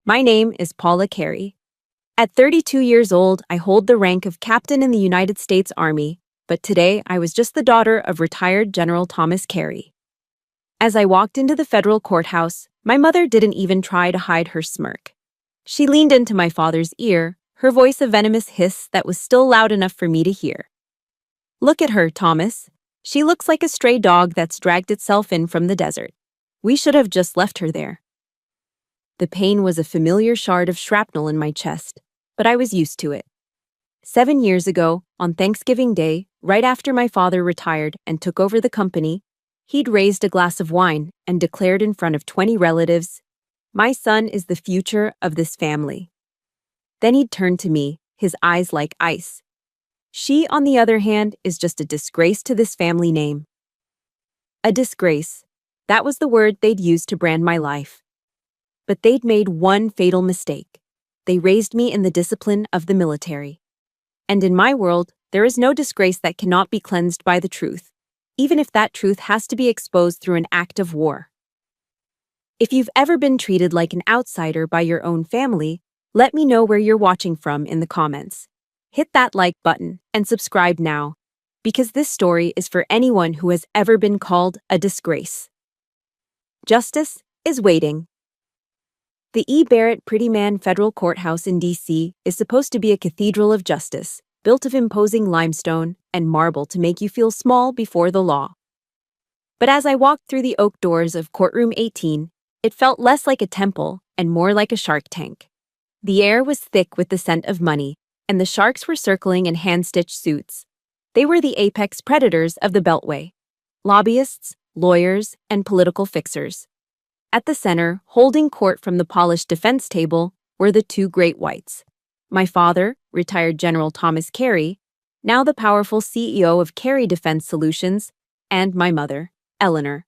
My name is Paula Carey. At 32 years old, I hold the rank of captain in the United States Army, but today I was just the daughter of retired General Thomas Carey. As I walked into the federal courthouse, my mother didn't even try to hide her smirk. She leaned into my father's ear, her voice a venomous hiss that was still loud enough for me to hear. "Look at her, Thomas. She looks like a stray dog that's dragged itself in from the desert. We should have just left her there." The pain was a familiar shard of shrapnel in my chest, but I was used to it. 7 years ago, on Thanksgiving Day, right after my father retired and took over the company, he'd raised a glass of wine and declared in front of 20 relatives, "My son is the future of this family." Then he'd turn to me, his eyes like ice. "She, on the other hand, is just a disgrace to this family name." A disgrace. That was the word they'd used to brand my life. But they'd made one fatal mistake. They raised me in the discipline of the military. And in my world, there is no disgrace that cannot be cleansed by the truth, even if that truth has to be exposed through an act of war. If you've ever been treated like an outsider by your own family, let me know where you're watching from in the comments. Hit that like button and subscribe now, because this story is for anyone who has ever been called a disgrace. Justice is waiting. The E. Barrett Pretty Man Federal Courthouse in D.C. is supposed to be a cathedral of justice, built of imposing limestone and marble to make you feel small before the law. But as I walked through the oak doors of Courtroom 18, it felt less like a temple and more like a shark tank. The air was thick with the scent of money, and the sharks were circling in hand-stitched suits. They were the apex predators of the Beltway: lobbyists, lawyers, and political fixers. At the center, holding court from the polished defense table, were the two great whites. My father, retired General Thomas Carey, now the powerful CEO of Carey Defense Solutions, and my mother, Eleanor,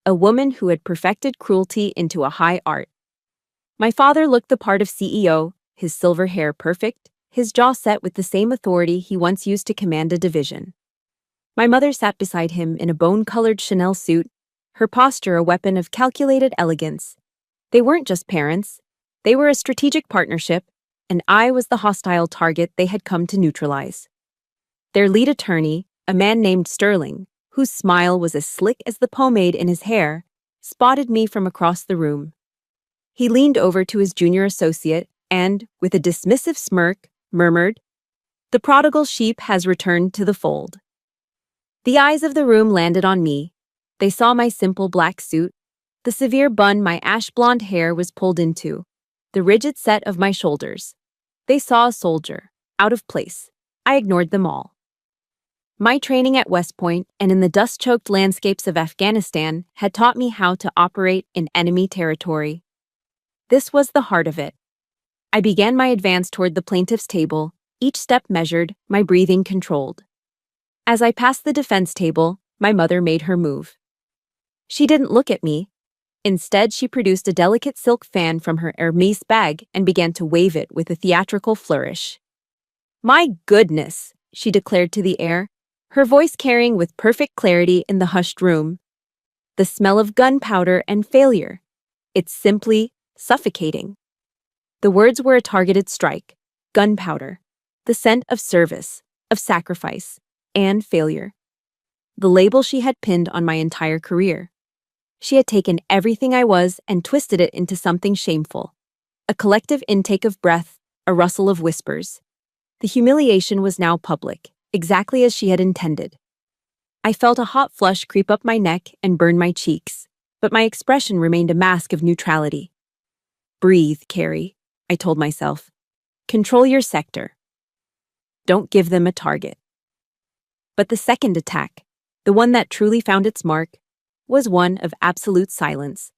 a woman who had perfected cruelty into a high art. My father looked the part of CEO, his silver hair perfect, his jaw set with the same authority he once used to command a division. My mother sat beside him in a bone-colored Chanel suit, her posture a weapon of calculated elegance. They weren't just parents. They were a strategic partnership, and I was the hostile target they had come to neutralize. Their lead attorney, a man named Sterling, whose smile was as slick as the pomade in his hair, spotted me from across the room. He leaned over to his junior associate and, with a dismissive smirk, murmured, "The prodigal sheep has returned to the fold." The eyes of the room landed on me. They saw my simple black suit, the severe bun my ash-blonde hair was pulled into, the rigid set of my shoulders. They saw a soldier, out of place. I ignored them all. My training at West Point and in the dust-choked landscapes of Afghanistan had taught me how to operate in enemy territory. This was the heart of it. I began my advance toward the plaintiff's table, each step measured, my breathing controlled. As I passed the defense table, my mother made her move. She didn't look at me. Instead, she produced a delicate silk fan from her Hermes bag and began to wave it with a theatrical flourish. "My goodness," she declared to the air, her voice carrying with perfect clarity in the hushed room. "The smell of gunpowder and failure. It's simply suffocating." The words were a targeted strike. Gunpowder. The scent of service, of sacrifice, and failure. The label she had pinned on my entire career. She had taken everything I was and twisted it into something shameful. A collective intake of breath, a rustle of whispers. The humiliation was now public, exactly as she had intended. I felt a hot flush creep up my neck and burn my cheeks, but my expression remained a mask of neutrality. "Breathe, Carey," I told myself. "Control your sector. Don't give them a target." But the second attack, the one that truly found its mark, was one of absolute silence.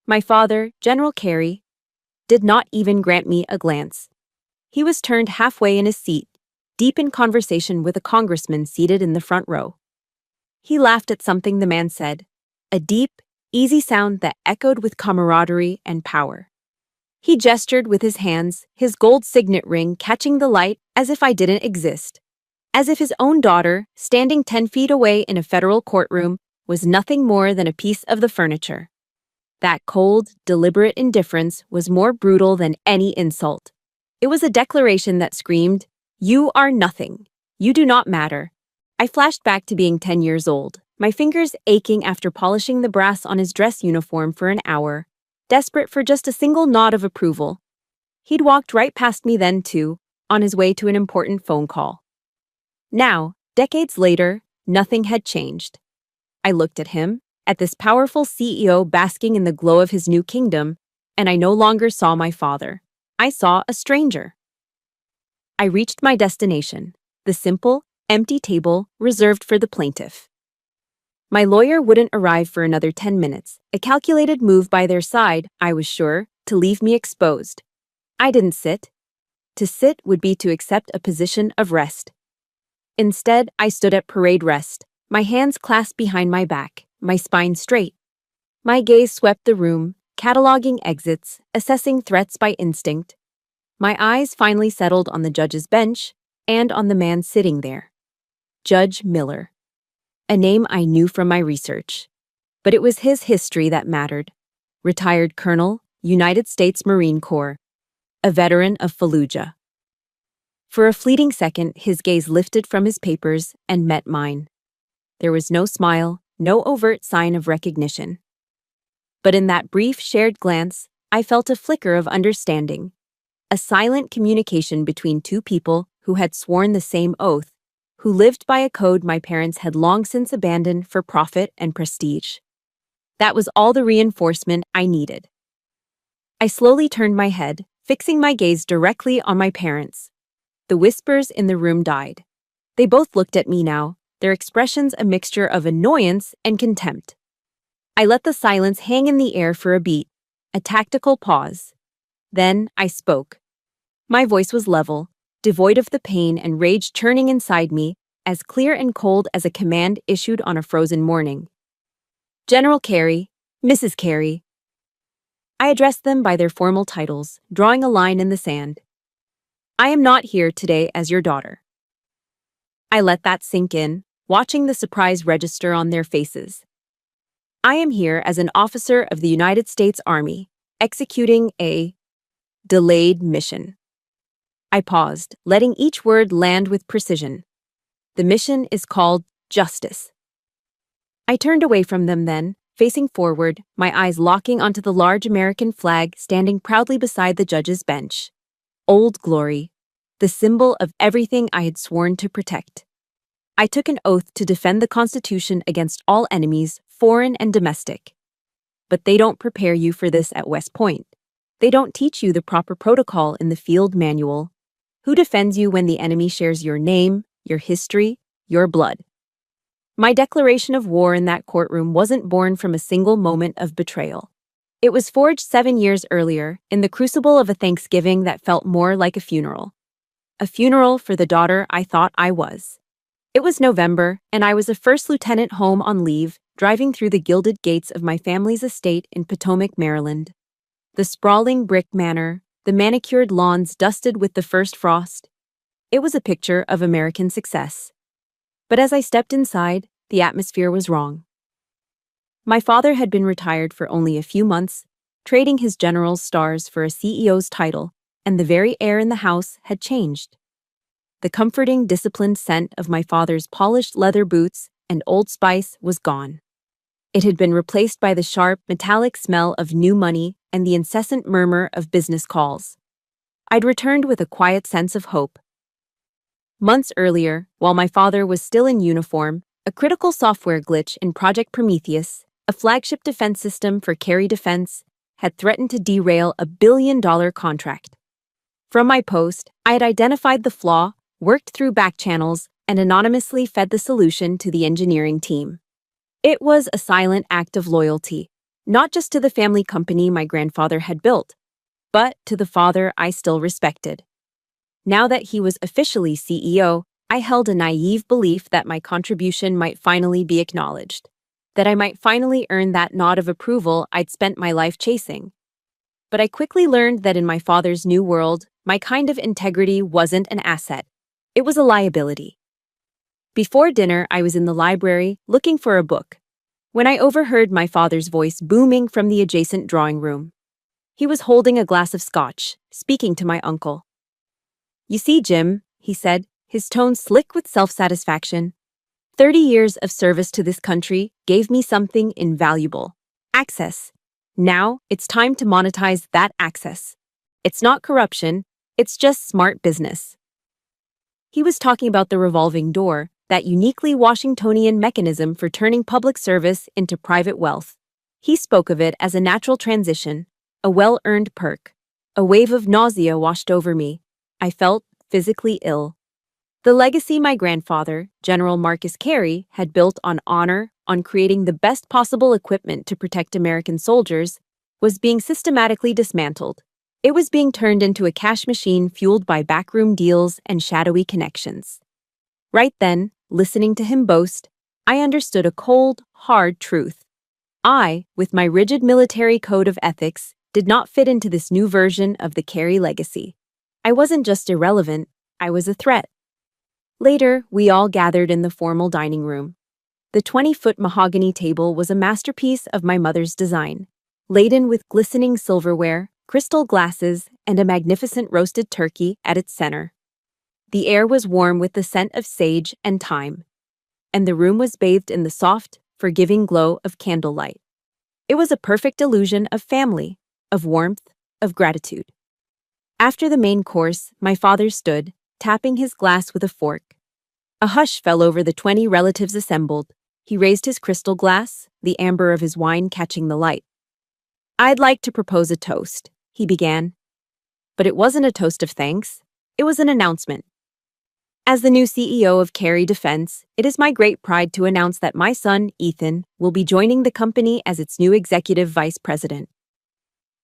My father, General Carey, did not even grant me a glance. He was turned halfway in his seat, deep in conversation with a congressman seated in the front row. He laughed at something the man said, a deep, easy sound that echoed with camaraderie and power. He gestured with his hands, his gold signet ring catching the light as if I didn't exist. As if his own daughter, standing 10 feet away in a federal courtroom, was nothing more than a piece of the furniture. That cold, deliberate indifference was more brutal than any insult. It was a declaration that screamed, "You are nothing. You do not matter." I flashed back to being 10 years old, my fingers aching after polishing the brass on his dress uniform for an hour, desperate for just a single nod of approval. He'd walked right past me then, too, on his way to an important phone call. Now, decades later, nothing had changed. I looked at him, at this powerful CEO basking in the glow of his new kingdom, and I no longer saw my father. I saw a stranger. I reached my destination, the simple, empty table reserved for the plaintiff. My lawyer wouldn't arrive for another 10 minutes, a calculated move by their side, I was sure, to leave me exposed. I didn't sit. To sit would be to accept a position of rest. Instead, I stood at parade rest, my hands clasped behind my back, my spine straight. My gaze swept the room, cataloging exits, assessing threats by instinct. My eyes finally settled on the judge's bench and on the man sitting there. Judge Miller. A name I knew from my research. But it was his history that mattered. Retired Colonel, United States Marine Corps. A veteran of Fallujah. For a fleeting second, his gaze lifted from his papers and met mine. There was no smile, no overt sign of recognition. But in that brief, shared glance, I felt a flicker of understanding. A silent communication between two people who had sworn the same oath, who lived by a code my parents had long since abandoned for profit and prestige. That was all the reinforcement I needed. I slowly turned my head, fixing my gaze directly on my parents. The whispers in the room died. They both looked at me now, their expressions a mixture of annoyance and contempt. I let the silence hang in the air for a beat, a tactical pause. Then I spoke. My voice was level, devoid of the pain and rage churning inside me, as clear and cold as a command issued on a frozen morning. General Carey, Mrs. Carey. I addressed them by their formal titles, drawing a line in the sand. I am not here today as your daughter. I let that sink in, watching the surprise register on their faces. I am here as an officer of the United States Army, executing a delayed mission. I paused, letting each word land with precision. The mission is called justice. I turned away from them then, facing forward, my eyes locking onto the large American flag standing proudly beside the judge's bench. Old Glory, the symbol of everything I had sworn to protect. I took an oath to defend the Constitution against all enemies, foreign and domestic. But they don't prepare you for this at West Point. They don't teach you the proper protocol in the field manual. Who defends you when the enemy shares your name, your history, your blood? My declaration of war in that courtroom wasn't born from a single moment of betrayal. It was forged 7 years earlier, in the crucible of a Thanksgiving that felt more like a funeral. A funeral for the daughter I thought I was. It was November, and I was a first lieutenant home on leave, driving through the gilded gates of my family's estate in Potomac, Maryland. The sprawling brick manor, the manicured lawns dusted with the first frost. It was a picture of American success. But as I stepped inside, the atmosphere was wrong. My father had been retired for only a few months, trading his general's stars for a CEO's title, and the very air in the house had changed. The comforting, disciplined scent of my father's polished leather boots and Old Spice was gone. It had been replaced by the sharp, metallic smell of new money and the incessant murmur of business calls. I'd returned with a quiet sense of hope. Months earlier, while my father was still in uniform, a critical software glitch in Project Prometheus, a flagship defense system for Carey Defense, had threatened to derail a billion-dollar contract. From my post, I had identified the flaw, worked through back channels, and anonymously fed the solution to the engineering team. It was a silent act of loyalty, not just to the family company my grandfather had built, but to the father I still respected. Now that he was officially CEO, I held a naive belief that my contribution might finally be acknowledged, that I might finally earn that nod of approval I'd spent my life chasing. But I quickly learned that in my father's new world, my kind of integrity wasn't an asset. It was a liability. Before dinner, I was in the library looking for a book. when I overheard my father's voice booming from the adjacent drawing room. He was holding a glass of scotch, speaking to my uncle. "You see, Jim," he said, his tone slick with self-satisfaction, 30 years of service to this country gave me something invaluable. Access. Now, it's time to monetize that access. It's not corruption, it's just smart business. He was talking about the revolving door, that uniquely Washingtonian mechanism for turning public service into private wealth. He spoke of it as a natural transition, a well-earned perk. A wave of nausea washed over me. I felt physically ill. The legacy my grandfather, General Marcus Carey, had built on honor, on creating the best possible equipment to protect American soldiers, was being systematically dismantled. It was being turned into a cash machine fueled by backroom deals and shadowy connections. Right then, listening to him boast, I understood a cold, hard truth. I, with my rigid military code of ethics, did not fit into this new version of the Carey legacy. I wasn't just irrelevant, I was a threat. Later, we all gathered in the formal dining room. The 20-foot mahogany table was a masterpiece of my mother's design, laden with glistening silverware, crystal glasses, and a magnificent roasted turkey at its center. The air was warm with the scent of sage and thyme, and the room was bathed in the soft, forgiving glow of candlelight. It was a perfect illusion of family, of warmth, of gratitude. After the main course, my father stood, tapping his glass with a fork. A hush fell over the 20 relatives assembled. He raised his crystal glass, the amber of his wine catching the light. "I'd like to propose a toast," he began. But it wasn't a toast of thanks. It was an announcement. As the new CEO of Carey Defense, it is my great pride to announce that my son, Ethan, will be joining the company as its new executive vice president.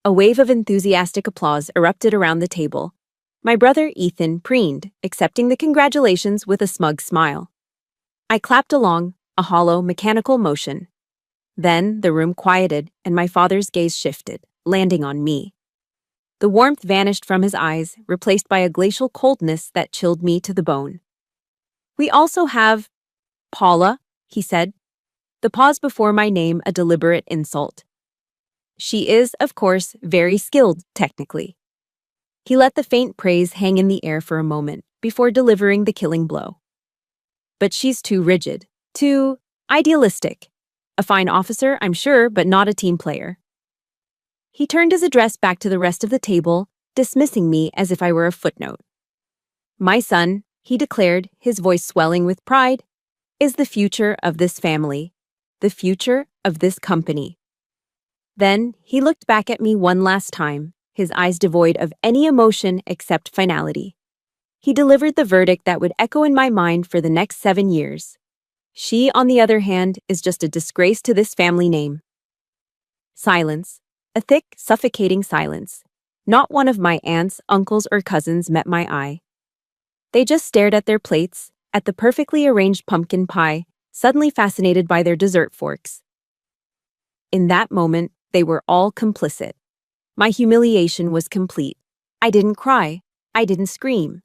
A wave of enthusiastic applause erupted around the table. My brother, Ethan, preened, accepting the congratulations with a smug smile. I clapped along, a hollow, mechanical motion. Then the room quieted, and my father's gaze shifted, landing on me. The warmth vanished from his eyes, replaced by a glacial coldness that chilled me to the bone. "We also have Paula," he said, the pause before my name a deliberate insult. "She is, of course, very skilled, technically." He let the faint praise hang in the air for a moment, before delivering the killing blow. "But she's too rigid, too idealistic. A fine officer, I'm sure, but not a team player." He turned his address back to the rest of the table, dismissing me as if I were a footnote. "My son," he declared, his voice swelling with pride, "is the future of this family, the future of this company." Then he looked back at me one last time, his eyes devoid of any emotion except finality. He delivered the verdict that would echo in my mind for the next 7 years. She, on the other hand, is just a disgrace to this family name. Silence. A thick, suffocating silence. Not one of my aunts, uncles, or cousins met my eye. They just stared at their plates, at the perfectly arranged pumpkin pie, suddenly fascinated by their dessert forks. In that moment, they were all complicit. My humiliation was complete. I didn't cry. I didn't scream.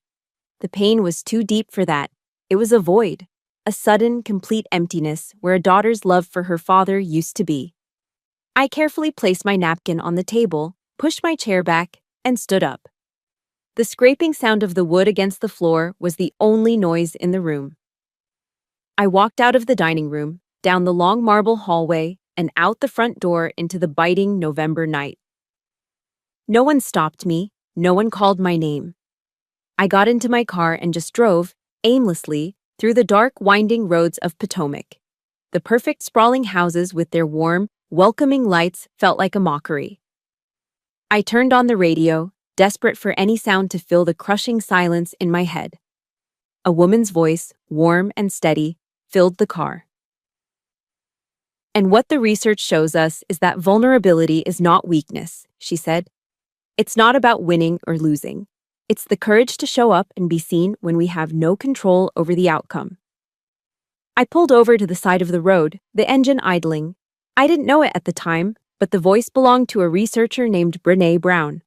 The pain was too deep for that. It was a void, a sudden, complete emptiness where a daughter's love for her father used to be. I carefully placed my napkin on the table, pushed my chair back, and stood up. The scraping sound of the wood against the floor was the only noise in the room. I walked out of the dining room, down the long marble hallway, and out the front door into the biting November night. No one stopped me, no one called my name. I got into my car and just drove, aimlessly, through the dark, winding roads of Potomac. The perfect sprawling houses with their warm, welcoming lights felt like a mockery. I turned on the radio, desperate for any sound to fill the crushing silence in my head. A woman's voice, warm and steady, filled the car. "And what the research shows us is that vulnerability is not weakness," she said. "It's not about winning or losing. It's the courage to show up and be seen when we have no control over the outcome." I pulled over to the side of the road, the engine idling. I didn't know it at the time, but the voice belonged to a researcher named Brené Brown.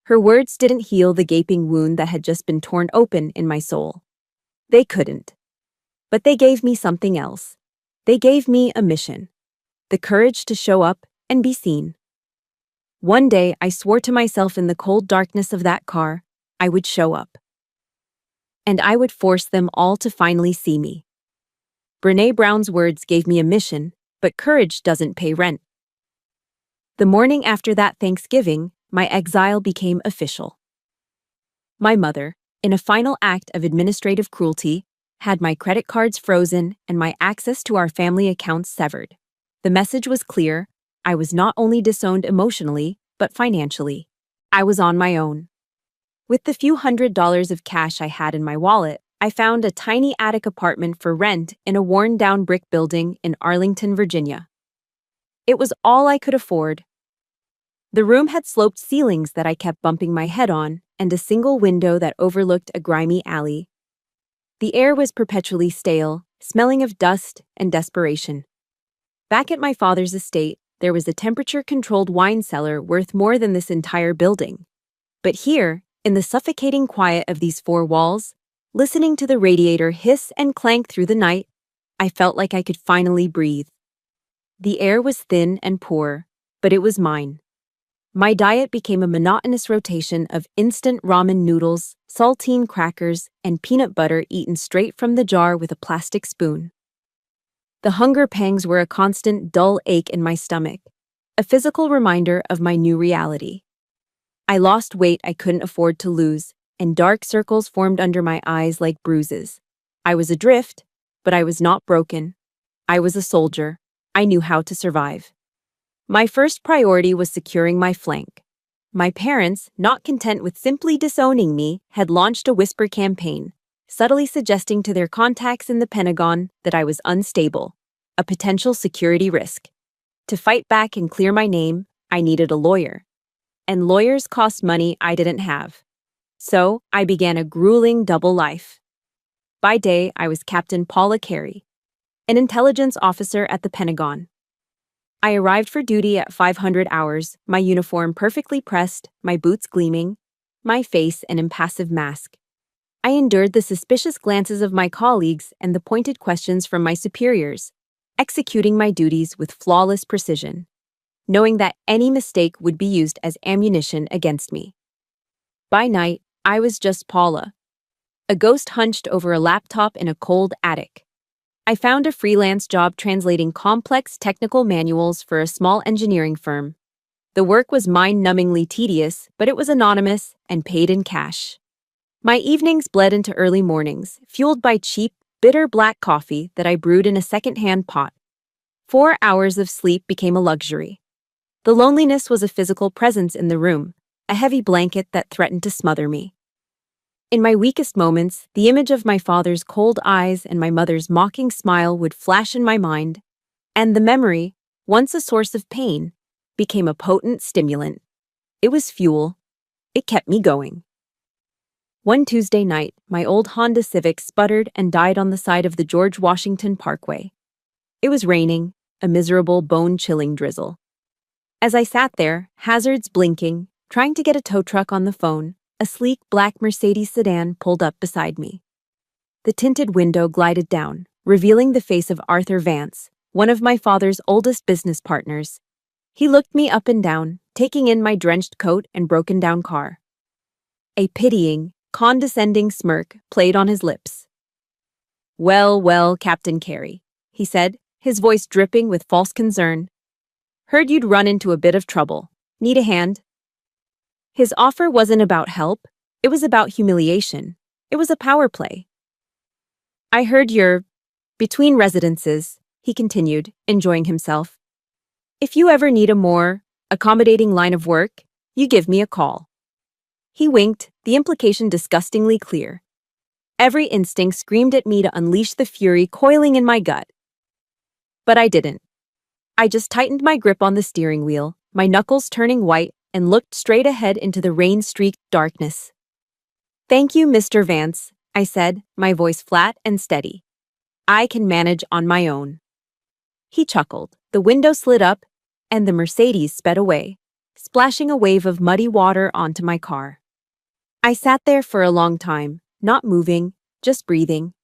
Her words didn't heal the gaping wound that had just been torn open in my soul. They couldn't. But they gave me something else. They gave me a mission. the courage to show up and be seen. One day, I swore to myself in the cold darkness of that car, I would show up. And I would force them all to finally see me. Brené Brown's words gave me a mission, but courage doesn't pay rent. The morning after that Thanksgiving, my exile became official. My mother, in a final act of administrative cruelty, had my credit cards frozen and my access to our family accounts severed. The message was clear: I was not only disowned emotionally, but financially. I was on my own. With the few $100s of cash I had in my wallet, I found a tiny attic apartment for rent in a worn-down brick building in Arlington, Virginia. It was all I could afford. The room had sloped ceilings that I kept bumping my head on, and a single window that overlooked a grimy alley. The air was perpetually stale, smelling of dust and desperation. Back at my father's estate, there was a temperature-controlled wine cellar worth more than this entire building. But here, in the suffocating quiet of these four walls, listening to the radiator hiss and clank through the night, I felt like I could finally breathe. The air was thin and poor, but it was mine. My diet became a monotonous rotation of instant ramen noodles, saltine crackers, and peanut butter eaten straight from the jar with a plastic spoon. The hunger pangs were a constant dull ache in my stomach, a physical reminder of my new reality. I lost weight I couldn't afford to lose, and dark circles formed under my eyes like bruises. I was adrift, but I was not broken. I was a soldier. I knew how to survive. My first priority was securing my flank. My parents, not content with simply disowning me, had launched a whisper campaign, subtly suggesting to their contacts in the Pentagon that I was unstable, a potential security risk. To fight back and clear my name, I needed a lawyer. And lawyers cost money I didn't have. So, I began a grueling double life. By day, I was Captain Paula Carey, an intelligence officer at the Pentagon. I arrived for duty at 500 hours, my uniform perfectly pressed, my boots gleaming, my face an impassive mask. I endured the suspicious glances of my colleagues and the pointed questions from my superiors, executing my duties with flawless precision, knowing that any mistake would be used as ammunition against me. By night, I was just Paula, a ghost hunched over a laptop in a cold attic. I found a freelance job translating complex technical manuals for a small engineering firm. The work was mind-numbingly tedious, but it was anonymous and paid in cash. My evenings bled into early mornings, fueled by cheap, bitter black coffee that I brewed in a second-hand pot. 4 hours of sleep became a luxury. The loneliness was a physical presence in the room, a heavy blanket that threatened to smother me. In my weakest moments, the image of my father's cold eyes and my mother's mocking smile would flash in my mind, and the memory, once a source of pain, became a potent stimulant. It was fuel. It kept me going. One Tuesday night, my old Honda Civic sputtered and died on the side of the George Washington Parkway. It was raining, a miserable, bone-chilling drizzle. As I sat there, hazards blinking, trying to get a tow truck on the phone, a sleek black Mercedes sedan pulled up beside me. The tinted window glided down, revealing the face of Arthur Vance, one of my father's oldest business partners. He looked me up and down, taking in my drenched coat and broken-down car. A pitying, condescending smirk played on his lips. "Well, well, Captain Carey," he said, his voice dripping with false concern. "Heard you'd run into a bit of trouble. Need a hand?" His offer wasn't about help. It was about humiliation. It was a power play. "I heard you're between residences," he continued, enjoying himself. "If you ever need a more accommodating line of work, you give me a call." He winked, the implication disgustingly clear. Every instinct screamed at me to unleash the fury coiling in my gut. But I didn't. I just tightened my grip on the steering wheel, my knuckles turning white, and looked straight ahead into the rain-streaked darkness. "Thank you, Mr. Vance," I said, my voice flat and steady. "I can manage on my own." He chuckled, the window slid up, and the Mercedes sped away, splashing a wave of muddy water onto my car. I sat there for a long time, not moving, just breathing.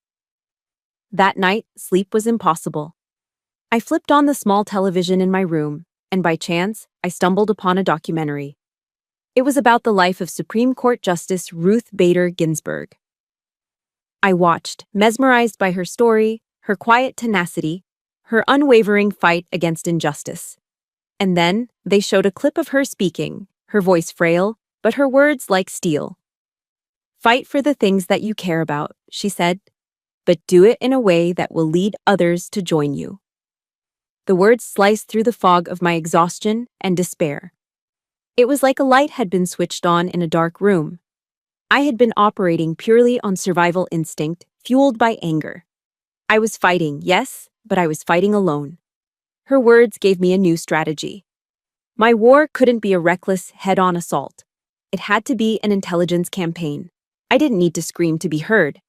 That night, sleep was impossible. I flipped on the small television in my room, and by chance, I stumbled upon a documentary. It was about the life of Supreme Court Justice Ruth Bader Ginsburg. I watched, mesmerized by her story, her quiet tenacity, her unwavering fight against injustice. And then, they showed a clip of her speaking, her voice frail, but her words like steel. "Fight for the things that you care about," she said, "but do it in a way that will lead others to join you." The words sliced through the fog of my exhaustion and despair. It was like a light had been switched on in a dark room. I had been operating purely on survival instinct, fueled by anger. I was fighting, yes, but I was fighting alone. Her words gave me a new strategy. My war couldn't be a reckless, head-on assault. It had to be an intelligence campaign. I didn't need to scream to be heard.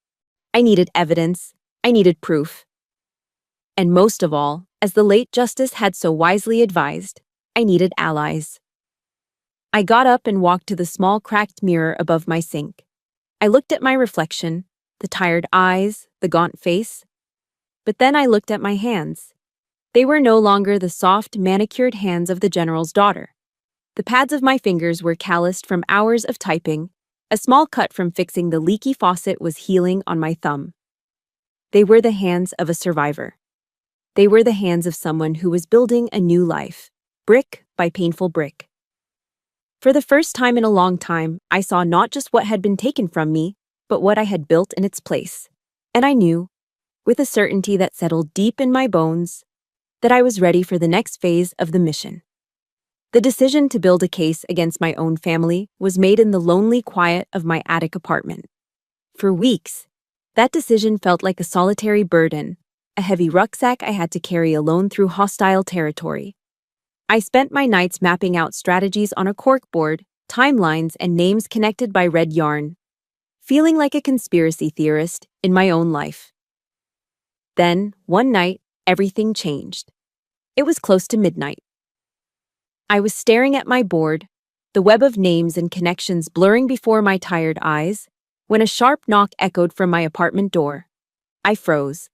I needed evidence. I needed proof. And most of all, as the late Justice had so wisely advised, I needed allies. I got up and walked to the small cracked mirror above my sink. I looked at my reflection, the tired eyes, the gaunt face. But then I looked at my hands. They were no longer the soft, manicured hands of the general's daughter. The pads of my fingers were calloused from hours of typing. A small cut from fixing the leaky faucet was healing on my thumb. They were the hands of a survivor. They were the hands of someone who was building a new life, brick by painful brick. For the first time in a long time, I saw not just what had been taken from me, but what I had built in its place. And I knew, with a certainty that settled deep in my bones, that I was ready for the next phase of the mission. The decision to build a case against my own family was made in the lonely quiet of my attic apartment. For weeks, that decision felt like a solitary burden, a heavy rucksack I had to carry alone through hostile territory. I spent my nights mapping out strategies on a corkboard, timelines, and names connected by red yarn, feeling like a conspiracy theorist in my own life. Then, one night, everything changed. It was close to midnight. I was staring at my board, the web of names and connections blurring before my tired eyes, when a sharp knock echoed from my apartment door. I froze.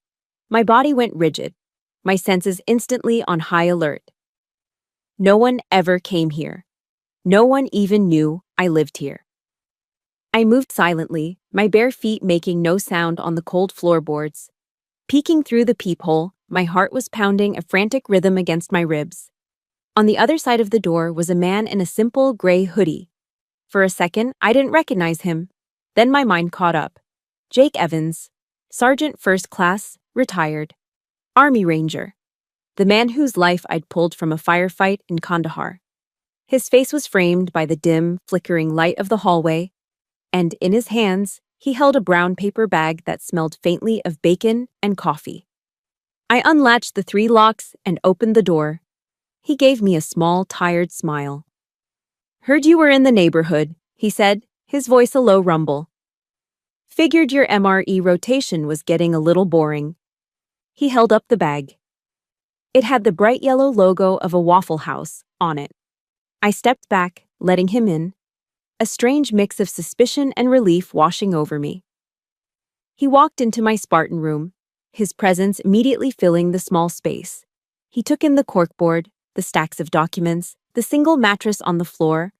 My body went rigid, my senses instantly on high alert. No one ever came here. No one even knew I lived here. I moved silently, my bare feet making no sound on the cold floorboards. Peeking through the peephole, my heart was pounding a frantic rhythm against my ribs. On the other side of the door was a man in a simple gray hoodie. For a second, I didn't recognize him. Then my mind caught up. Jake Evans, Sergeant First Class, retired. Army Ranger. The man whose life I'd pulled from a firefight in Kandahar. His face was framed by the dim, flickering light of the hallway, and in his hands, he held a brown paper bag that smelled faintly of bacon and coffee. I unlatched the 3 locks and opened the door. He gave me a small, tired smile. "Heard you were in the neighborhood," he said, his voice a low rumble. "Figured your MRE rotation was getting a little boring." He held up the bag. It had the bright yellow logo of a Waffle House on it. I stepped back, letting him in, a strange mix of suspicion and relief washing over me. He walked into my Spartan room, his presence immediately filling the small space. He took in the corkboard, the stacks of documents, the single mattress on the floor,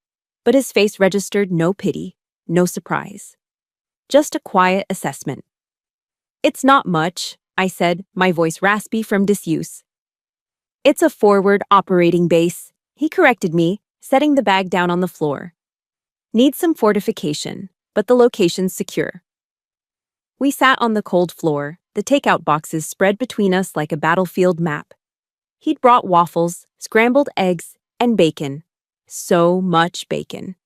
but his face registered no pity, no surprise. Just a quiet assessment. "It's not much," I said, my voice raspy from disuse. "It's a forward operating base," he corrected me, setting the bag down on the floor. "Needs some fortification, but the location's secure." We sat on the cold floor, the takeout boxes spread between us like a battlefield map. He'd brought waffles, scrambled eggs, and bacon. So much bacon.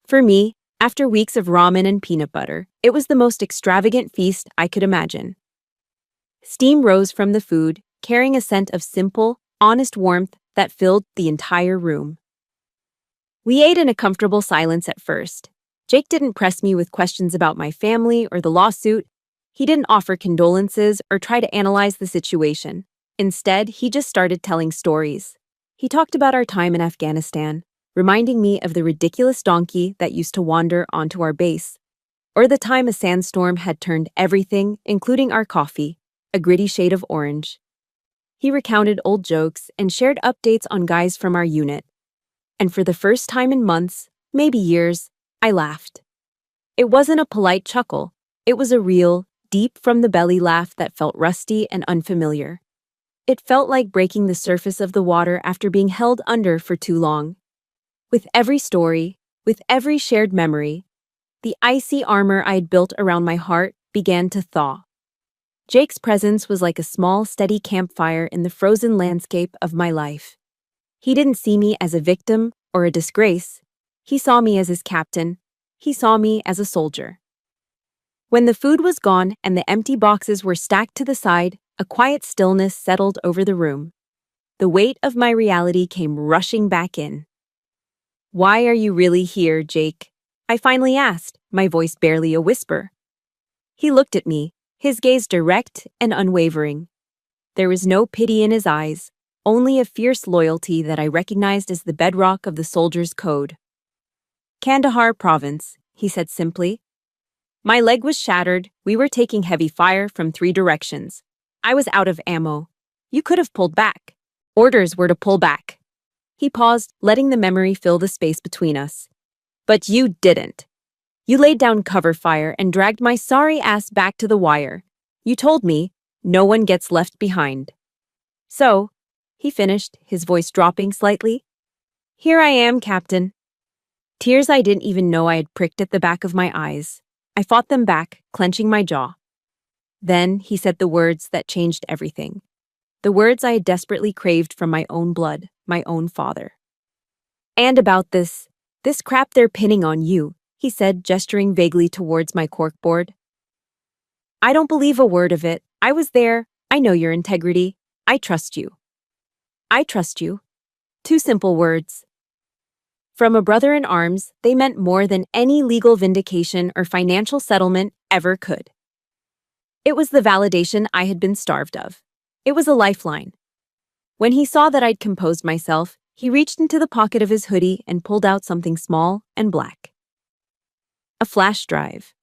For me, after weeks of ramen and peanut butter, it was the most extravagant feast I could imagine. Steam rose from the food, carrying a scent of simple, honest warmth that filled the entire room. We ate in a comfortable silence at first. Jake didn't press me with questions about my family or the lawsuit. He didn't offer condolences or try to analyze the situation. Instead, he just started telling stories. He talked about our time in Afghanistan, reminding me of the ridiculous donkey that used to wander onto our base, or the time a sandstorm had turned everything, including our coffee, a gritty shade of orange. He recounted old jokes and shared updates on guys from our unit. And for the first time in months, maybe years, I laughed. It wasn't a polite chuckle. It was a real, deep from the belly laugh that felt rusty and unfamiliar. It felt like breaking the surface of the water after being held under for too long. With every story, with every shared memory, the icy armor I'd built around my heart began to thaw. Jake's presence was like a small, steady campfire in the frozen landscape of my life. He didn't see me as a victim or a disgrace. He saw me as his captain. He saw me as a soldier. When the food was gone and the empty boxes were stacked to the side, a quiet stillness settled over the room. The weight of my reality came rushing back in. "Why are you really here, Jake?" I finally asked, my voice barely a whisper. He looked at me, his gaze direct and unwavering. There was no pity in his eyes, only a fierce loyalty that I recognized as the bedrock of the soldier's code. "Kandahar province," he said simply. My leg was shattered. We were taking heavy fire from 3 directions. I was out of ammo. You could have pulled back. Orders were to pull back. He paused, letting the memory fill the space between us. But you didn't. You laid down cover fire and dragged my sorry ass back to the wire. You told me, no one gets left behind. So, he finished, his voice dropping slightly. Here I am, Captain. Tears I didn't even know I had pricked at the back of my eyes. I fought them back, clenching my jaw. Then he said the words that changed everything. The words I had desperately craved from my own blood, my own father. "And about this crap they're pinning on you," he said, gesturing vaguely towards my corkboard. "I don't believe a word of it. I was there. I know your integrity. I trust you." I trust you. 2 simple words. From a brother in arms, they meant more than any legal vindication or financial settlement ever could. It was the validation I had been starved of. It was a lifeline. When he saw that I'd composed myself, he reached into the pocket of his hoodie and pulled out something small and black. A flash drive.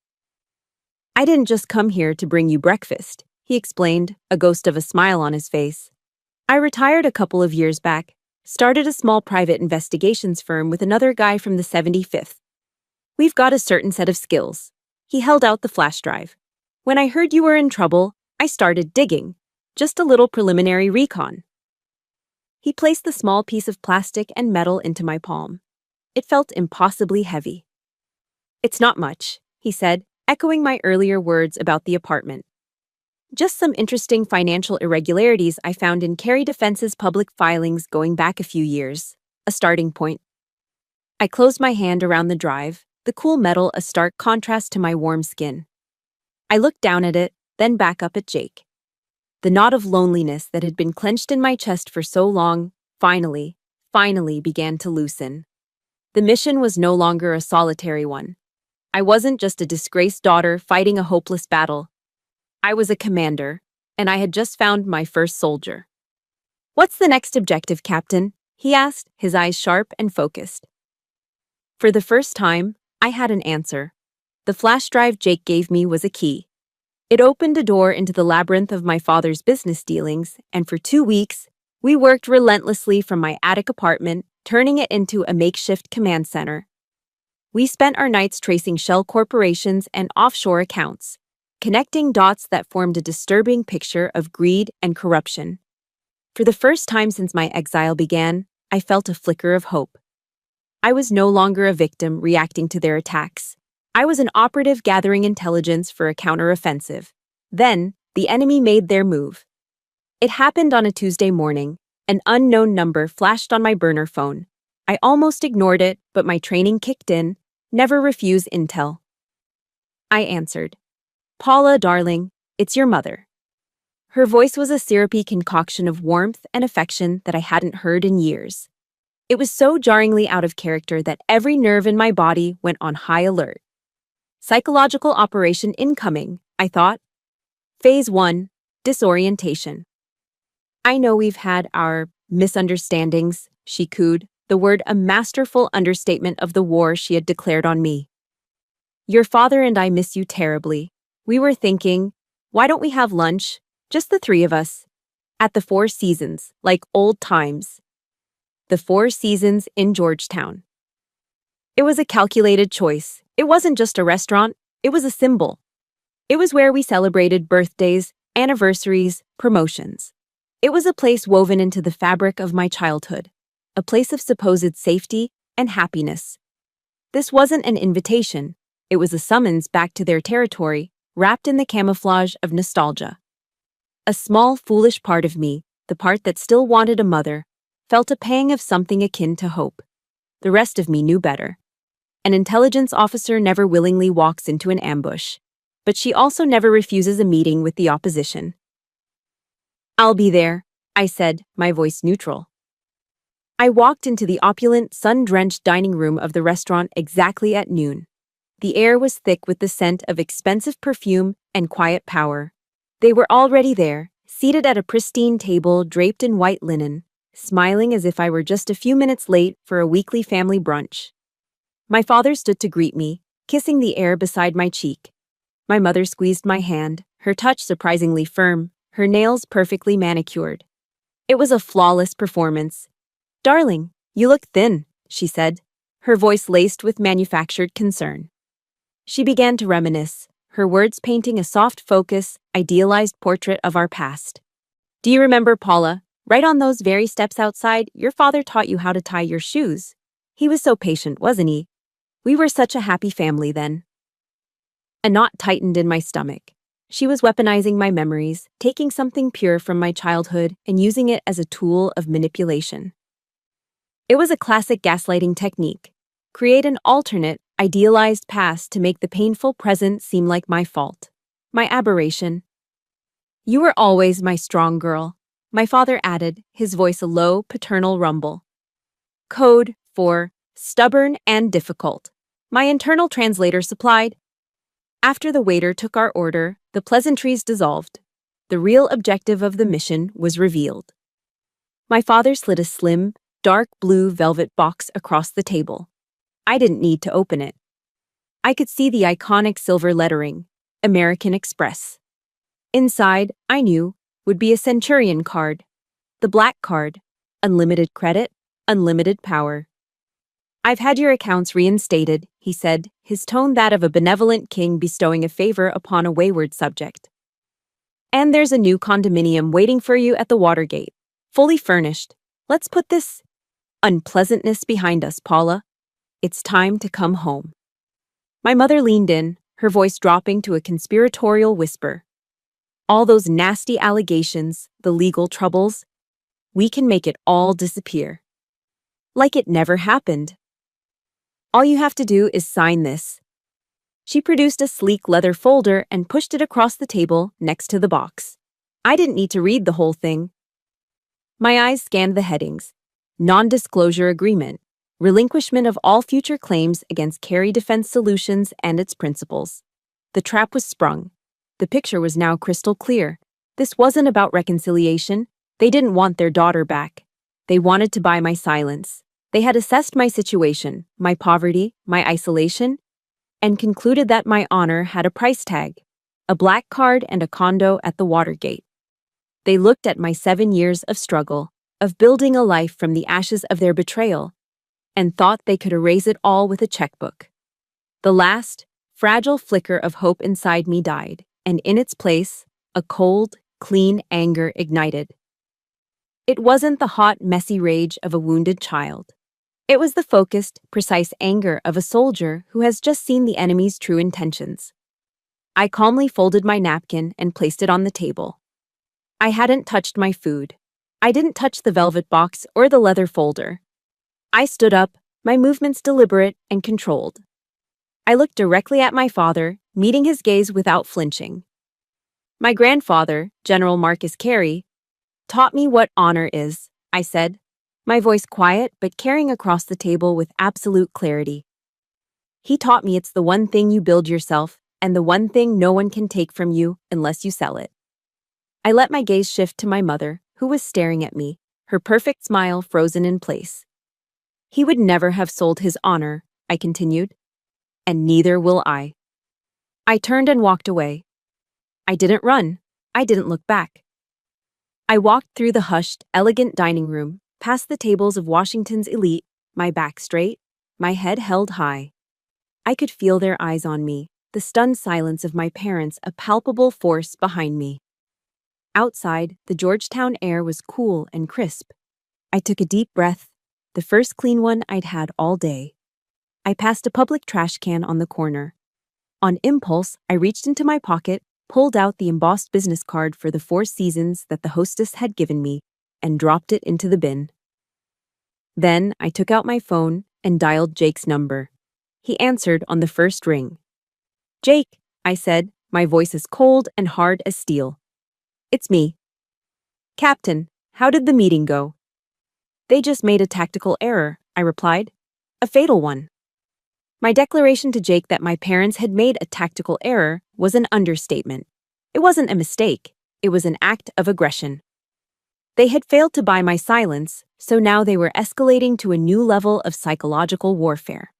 "I didn't just come here to bring you breakfast," he explained, a ghost of a smile on his face. "I retired a couple of years back, started a small private investigations firm with another guy from the 75th. We've got a certain set of skills." He held out the flash drive. "When I heard you were in trouble, I started digging. Just a little preliminary recon." He placed the small piece of plastic and metal into my palm. It felt impossibly heavy. "It's not much," he said, echoing my earlier words about the apartment. "Just some interesting financial irregularities I found in Kerry Defense's public filings going back a few years. A starting point." I closed my hand around the drive, the cool metal a stark contrast to my warm skin. I looked down at it, then back up at Jake. The knot of loneliness that had been clenched in my chest for so long, finally began to loosen. The mission was no longer a solitary one. I wasn't just a disgraced daughter fighting a hopeless battle. I was a commander, and I had just found my first soldier. "What's the next objective, Captain?" he asked, his eyes sharp and focused. For the first time, I had an answer. The flash drive Jake gave me was a key. It opened a door into the labyrinth of my father's business dealings, and for 2 weeks, we worked relentlessly from my attic apartment, turning it into a makeshift command center. We spent our nights tracing shell corporations and offshore accounts, connecting dots that formed a disturbing picture of greed and corruption. For the first time since my exile began, I felt a flicker of hope. I was no longer a victim reacting to their attacks. I was an operative gathering intelligence for a counteroffensive. Then, the enemy made their move. It happened on a Tuesday morning. An unknown number flashed on my burner phone. I almost ignored it, but my training kicked in. Never refuse intel. I answered. "Paula, darling, it's your mother." Her voice was a syrupy concoction of warmth and affection that I hadn't heard in years. It was so jarringly out of character that every nerve in my body went on high alert. Psychological operation incoming, I thought. Phase 1, disorientation. "I know we've had our misunderstandings," she cooed, the word a masterful understatement of the war she had declared on me. "Your father and I miss you terribly. We were thinking, why don't we have lunch? Just the 3 of us." At the Four Seasons, like old times. The Four Seasons in Georgetown. It was a calculated choice. It wasn't just a restaurant, it was a symbol. It was where we celebrated birthdays, anniversaries, promotions. It was a place woven into the fabric of my childhood, a place of supposed safety and happiness. This wasn't an invitation, it was a summons back to their territory, wrapped in the camouflage of nostalgia. A small, foolish part of me, the part that still wanted a mother, felt a pang of something akin to hope. The rest of me knew better. An intelligence officer never willingly walks into an ambush, but she also never refuses a meeting with the opposition. "I'll be there," I said, my voice neutral. I walked into the opulent, sun-drenched dining room of the restaurant exactly at noon. The air was thick with the scent of expensive perfume and quiet power. They were already there, seated at a pristine table draped in white linen, smiling as if I were just a few minutes late for a weekly family brunch. My father stood to greet me, kissing the air beside my cheek. My mother squeezed my hand, her touch surprisingly firm, her nails perfectly manicured. It was a flawless performance. "Darling, you look thin," she said, her voice laced with manufactured concern. She began to reminisce, her words painting a soft focus, idealized portrait of our past. "Do you remember, Paula? Right on those very steps outside, your father taught you how to tie your shoes. He was so patient, wasn't he? We were such a happy family then." A knot tightened in my stomach. She was weaponizing my memories, taking something pure from my childhood and using it as a tool of manipulation. It was a classic gaslighting technique. Create an alternate, idealized past to make the painful present seem like my fault. My aberration. "You were always my strong girl," my father added, his voice a low, paternal rumble. Code for stubborn and difficult. My internal translator supplied. After the waiter took our order, the pleasantries dissolved. The real objective of the mission was revealed. My father slid a slim, dark blue velvet box across the table. I didn't need to open it. I could see the iconic silver lettering, American Express. Inside, I knew, would be a Centurion card. The black card, unlimited credit, unlimited power. "I've had your accounts reinstated," he said, his tone that of a benevolent king bestowing a favor upon a wayward subject. "And there's a new condominium waiting for you at the Watergate, fully furnished. Let's put this unpleasantness behind us, Paula. It's time to come home." My mother leaned in, her voice dropping to a conspiratorial whisper. "All those nasty allegations, the legal troubles, we can make it all disappear. Like it never happened. All you have to do is sign this." She produced a sleek leather folder and pushed it across the table next to the box. I didn't need to read the whole thing. My eyes scanned the headings. Non-disclosure agreement. Relinquishment of all future claims against Carey Defense Solutions and its principals. The trap was sprung. The picture was now crystal clear. This wasn't about reconciliation. They didn't want their daughter back. They wanted to buy my silence. They had assessed my situation, my poverty, my isolation, and concluded that my honor had a price tag, a black card and a condo at the Watergate. They looked at my 7 years of struggle, of building a life from the ashes of their betrayal, and thought they could erase it all with a checkbook. The last, fragile flicker of hope inside me died, and in its place, a cold, clean anger ignited. It wasn't the hot, messy rage of a wounded child. It was the focused, precise anger of a soldier who has just seen the enemy's true intentions. I calmly folded my napkin and placed it on the table. I hadn't touched my food. I didn't touch the velvet box or the leather folder. I stood up, my movements deliberate and controlled. I looked directly at my father, meeting his gaze without flinching. "My grandfather, General Marcus Carey, taught me what honor is," I said, my voice quiet but carrying across the table with absolute clarity. "He taught me it's the one thing you build yourself and the one thing no one can take from you unless you sell it." I let my gaze shift to my mother, who was staring at me, her perfect smile frozen in place. "He would never have sold his honor," I continued, "and neither will I." I turned and walked away. I didn't run. I didn't look back. I walked through the hushed, elegant dining room, past the tables of Washington's elite, my back straight, my head held high. I could feel their eyes on me, the stunned silence of my parents a palpable force behind me. Outside, the Georgetown air was cool and crisp. I took a deep breath, the first clean one I'd had all day. I passed a public trash can on the corner. On impulse, I reached into my pocket, pulled out the embossed business card for the 4 seasons that the hostess had given me, and dropped it into the bin. Then I took out my phone and dialed Jake's number. He answered on the first ring. "Jake," I said, my voice as cold and hard as steel. "It's me." "Captain, how did the meeting go?" "They just made a tactical error," I replied. "A fatal one." My declaration to Jake that my parents had made a tactical error was an understatement. It wasn't a mistake, it was an act of aggression. They had failed to buy my silence, so now they were escalating to a new level of psychological warfare.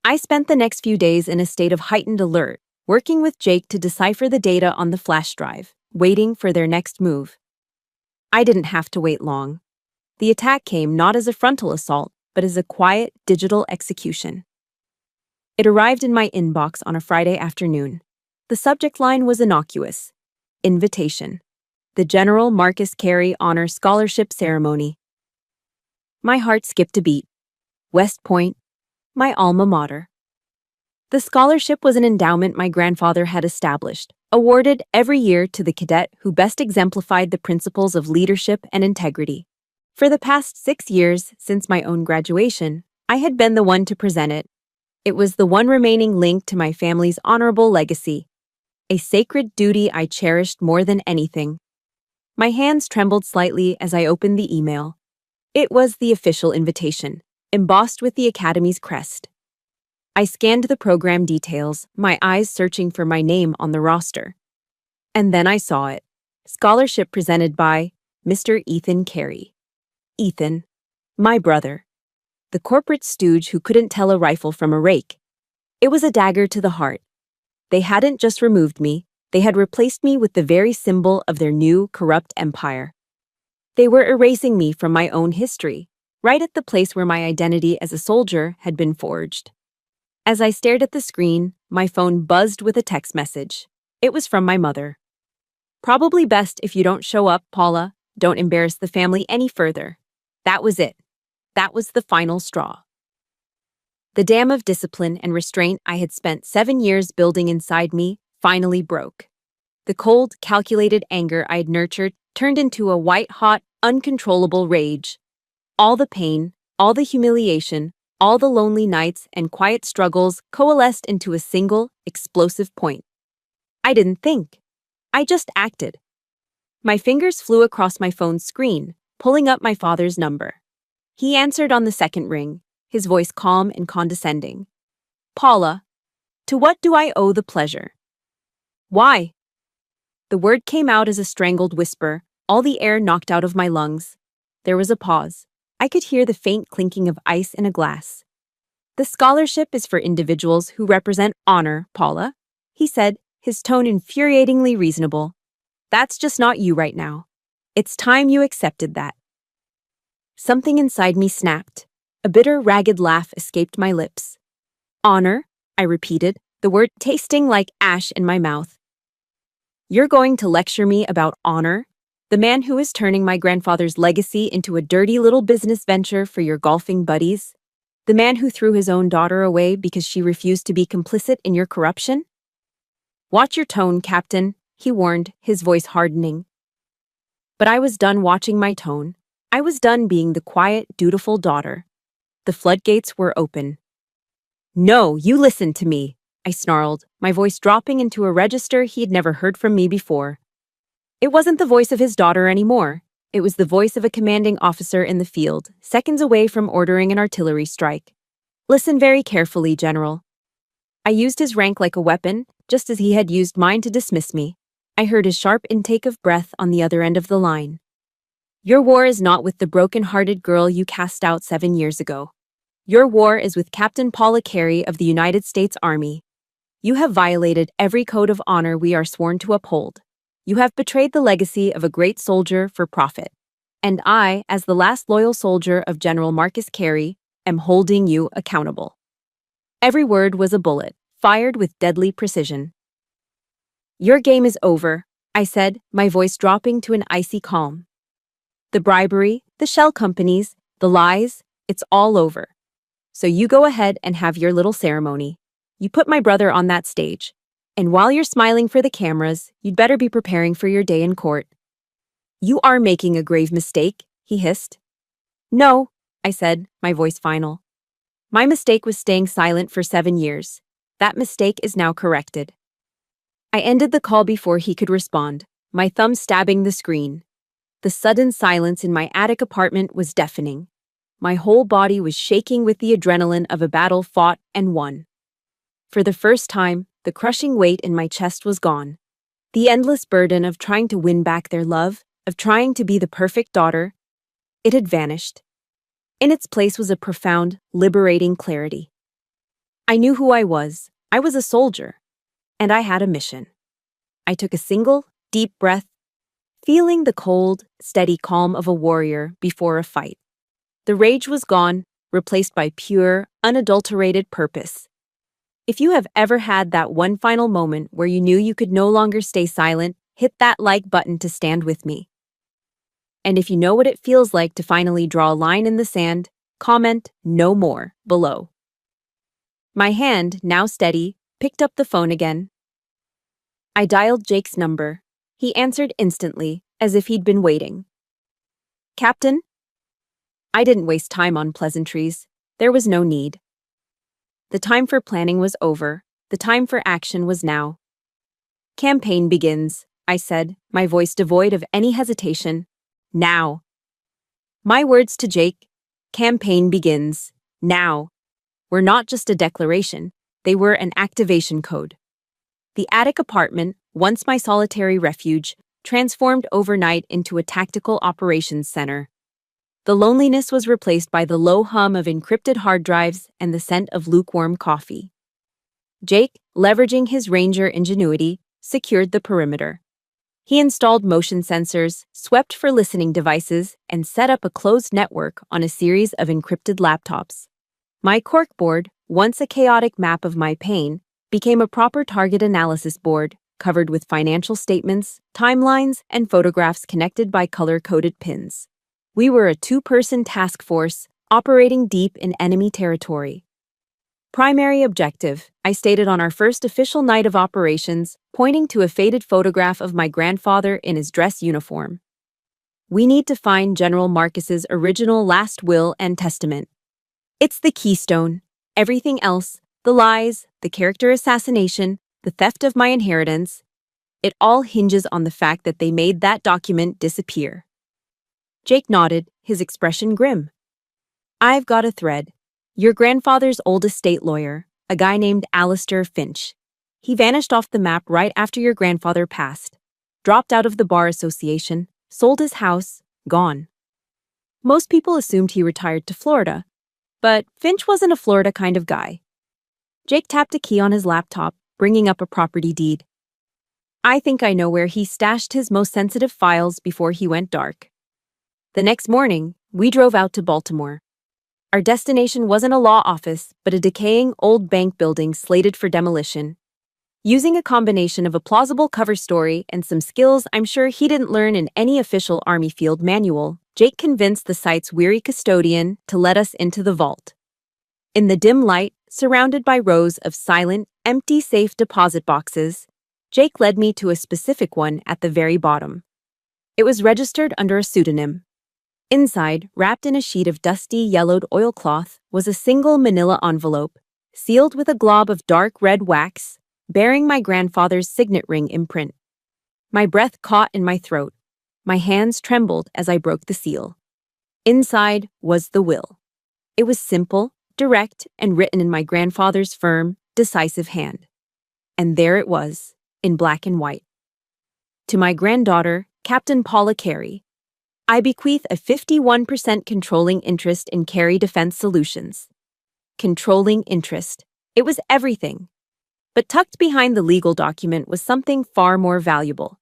I spent the next few days in a state of heightened alert, working with Jake to decipher the data on the flash drive, waiting for their next move. I didn't have to wait long. The attack came not as a frontal assault, but as a quiet, digital execution. It arrived in my inbox on a Friday afternoon. The subject line was innocuous. Invitation. The General Marcus Carey Honor Scholarship Ceremony. My heart skipped a beat. West Point, my alma mater. The scholarship was an endowment my grandfather had established, awarded every year to the cadet who best exemplified the principles of leadership and integrity. For the past 6 years since my own graduation, I had been the one to present it. It was the one remaining link to my family's honorable legacy, a sacred duty I cherished more than anything. My hands trembled slightly as I opened the email. It was the official invitation, embossed with the Academy's crest. I scanned the program details, my eyes searching for my name on the roster. And then I saw it. Scholarship presented by Mr. Ethan Carey. Ethan, my brother. The corporate stooge who couldn't tell a rifle from a rake. It was a dagger to the heart. They hadn't just removed me, they had replaced me with the very symbol of their new, corrupt empire. They were erasing me from my own history, right at the place where my identity as a soldier had been forged. As I stared at the screen, my phone buzzed with a text message. It was from my mother. "Probably best if you don't show up, Paula. Don't embarrass the family any further." That was it. That was the final straw. The dam of discipline and restraint I had spent 7 years building inside me finally broke. The cold, calculated anger I had nurtured turned into a white-hot, uncontrollable rage. All the pain, all the humiliation, all the lonely nights and quiet struggles coalesced into a single, explosive point. I didn't think. I just acted. My fingers flew across my phone's screen, pulling up my father's number. He answered on the second ring, his voice calm and condescending. "Paula, to what do I owe the pleasure?" "Why?" The word came out as a strangled whisper, all the air knocked out of my lungs. There was a pause. I could hear the faint clinking of ice in a glass. "The scholarship is for individuals who represent honor, Paula," he said, his tone infuriatingly reasonable. "That's just not you right now. It's time you accepted that." Something inside me snapped. A bitter, ragged laugh escaped my lips. "Honor," I repeated, the word tasting like ash in my mouth. "You're going to lecture me about honor? The man who is turning my grandfather's legacy into a dirty little business venture for your golfing buddies? The man who threw his own daughter away because she refused to be complicit in your corruption?" "Watch your tone, Captain," he warned, his voice hardening. But I was done watching my tone. I was done being the quiet, dutiful daughter. The floodgates were open. "No, you listen to me," I snarled, my voice dropping into a register he had never heard from me before. It wasn't the voice of his daughter anymore. It was the voice of a commanding officer in the field, seconds away from ordering an artillery strike. "Listen very carefully, General." I used his rank like a weapon, just as he had used mine to dismiss me. I heard his sharp intake of breath on the other end of the line. "Your war is not with the broken-hearted girl you cast out 7 years ago. Your war is with Captain Paula Carey of the United States Army. You have violated every code of honor we are sworn to uphold. You have betrayed the legacy of a great soldier for profit. And I, as the last loyal soldier of General Marcus Carey, am holding you accountable." Every word was a bullet, fired with deadly precision. "Your game is over," I said, my voice dropping to an icy calm. "The bribery, the shell companies, the lies, it's all over. So you go ahead and have your little ceremony. You put my brother on that stage. And while you're smiling for the cameras, you'd better be preparing for your day in court." "You are making a grave mistake," he hissed. "No," I said, my voice final. "My mistake was staying silent for 7 years. That mistake is now corrected." I ended the call before he could respond, my thumb stabbing the screen. The sudden silence in my attic apartment was deafening. My whole body was shaking with the adrenaline of a battle fought and won. For the first time, the crushing weight in my chest was gone. The endless burden of trying to win back their love, of trying to be the perfect daughter, it had vanished. In its place was a profound, liberating clarity. I knew who I was. I was a soldier. And I had a mission. I took a single, deep breath, feeling the cold, steady calm of a warrior before a fight. The rage was gone, replaced by pure, unadulterated purpose. If you have ever had that one final moment where you knew you could no longer stay silent, hit that like button to stand with me. And if you know what it feels like to finally draw a line in the sand, comment "no more" below. My hand, now steady, picked up the phone again. I dialed Jake's number. He answered instantly, as if he'd been waiting. "Captain?" I didn't waste time on pleasantries. There was no need. The time for planning was over. The time for action was now. "Campaign begins," I said, my voice devoid of any hesitation. "Now." My words to Jake, "Campaign begins. Now," were not just a declaration. They were an activation code. The attic apartment, once my solitary refuge, transformed overnight into a tactical operations center. The loneliness was replaced by the low hum of encrypted hard drives and the scent of lukewarm coffee. Jake, leveraging his Ranger ingenuity, secured the perimeter. He installed motion sensors, swept for listening devices, and set up a closed network on a series of encrypted laptops. My corkboard, once a chaotic map of my pain, became a proper target analysis board covered with financial statements, timelines, and photographs connected by color-coded pins. We were a 2-person task force operating deep in enemy territory. Primary objective, I stated on our first official night of operations, pointing to a faded photograph of my grandfather in his dress uniform. "We need to find General Marcus's original last will and testament. It's the keystone. Everything else, the lies, the character assassination, the theft of my inheritance, it all hinges on the fact that they made that document disappear." Jake nodded, his expression grim. "I've got a thread. Your grandfather's old estate lawyer, a guy named Alistair Finch. He vanished off the map right after your grandfather passed. Dropped out of the bar association, sold his house, gone. Most people assumed he retired to Florida, but Finch wasn't a Florida kind of guy." Jake tapped a key on his laptop, bringing up a property deed. "I think I know where he stashed his most sensitive files before he went dark." The next morning, we drove out to Baltimore. Our destination wasn't a law office, but a decaying old bank building slated for demolition. Using a combination of a plausible cover story and some skills I'm sure he didn't learn in any official Army field manual, Jake convinced the site's weary custodian to let us into the vault. In the dim light, surrounded by rows of silent, empty safe deposit boxes, Jake led me to a specific one at the very bottom. It was registered under a pseudonym. Inside, wrapped in a sheet of dusty, yellowed oilcloth, was a single manila envelope, sealed with a glob of dark red wax, bearing my grandfather's signet ring imprint. My breath caught in my throat. My hands trembled as I broke the seal. Inside was the will. It was simple, direct, and written in my grandfather's firm, decisive hand. And there it was, in black and white. To my granddaughter, Captain Paula Carey, I bequeath a 51% controlling interest in Carey Defense Solutions. Controlling interest. It was everything. But tucked behind the legal document was something far more valuable.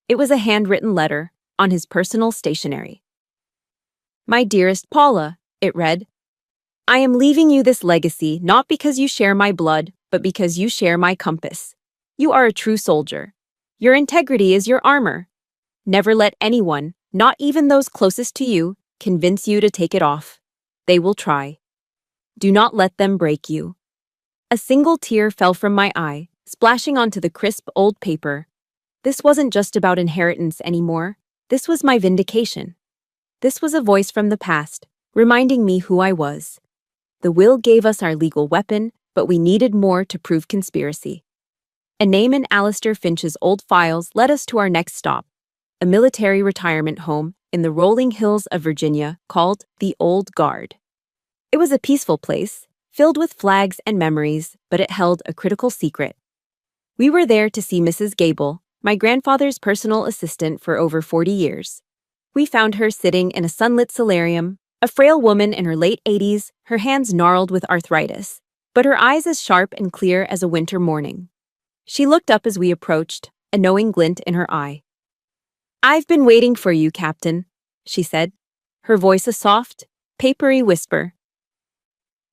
It was a handwritten letter on his personal stationery. My dearest Paula, it read, I am leaving you this legacy not because you share my blood, but because you share my compass. You are a true soldier. Your integrity is your armor. Never let anyone, not even those closest to you, convince you to take it off. They will try. Do not let them break you. A single tear fell from my eye, splashing onto the crisp old paper. This wasn't just about inheritance anymore. This was my vindication. This was a voice from the past, reminding me who I was. The will gave us our legal weapon, but we needed more to prove conspiracy. A name in Alistair Finch's old files led us to our next stop, a military retirement home in the rolling hills of Virginia called the Old Guard. It was a peaceful place, filled with flags and memories, but it held a critical secret. We were there to see Mrs. Gable, my grandfather's personal assistant for over 40 years. We found her sitting in a sunlit solarium, a frail woman in her late 80s, her hands gnarled with arthritis, but her eyes as sharp and clear as a winter morning. She looked up as we approached, a knowing glint in her eye. I've been waiting for you, Captain, she said, her voice a soft, papery whisper.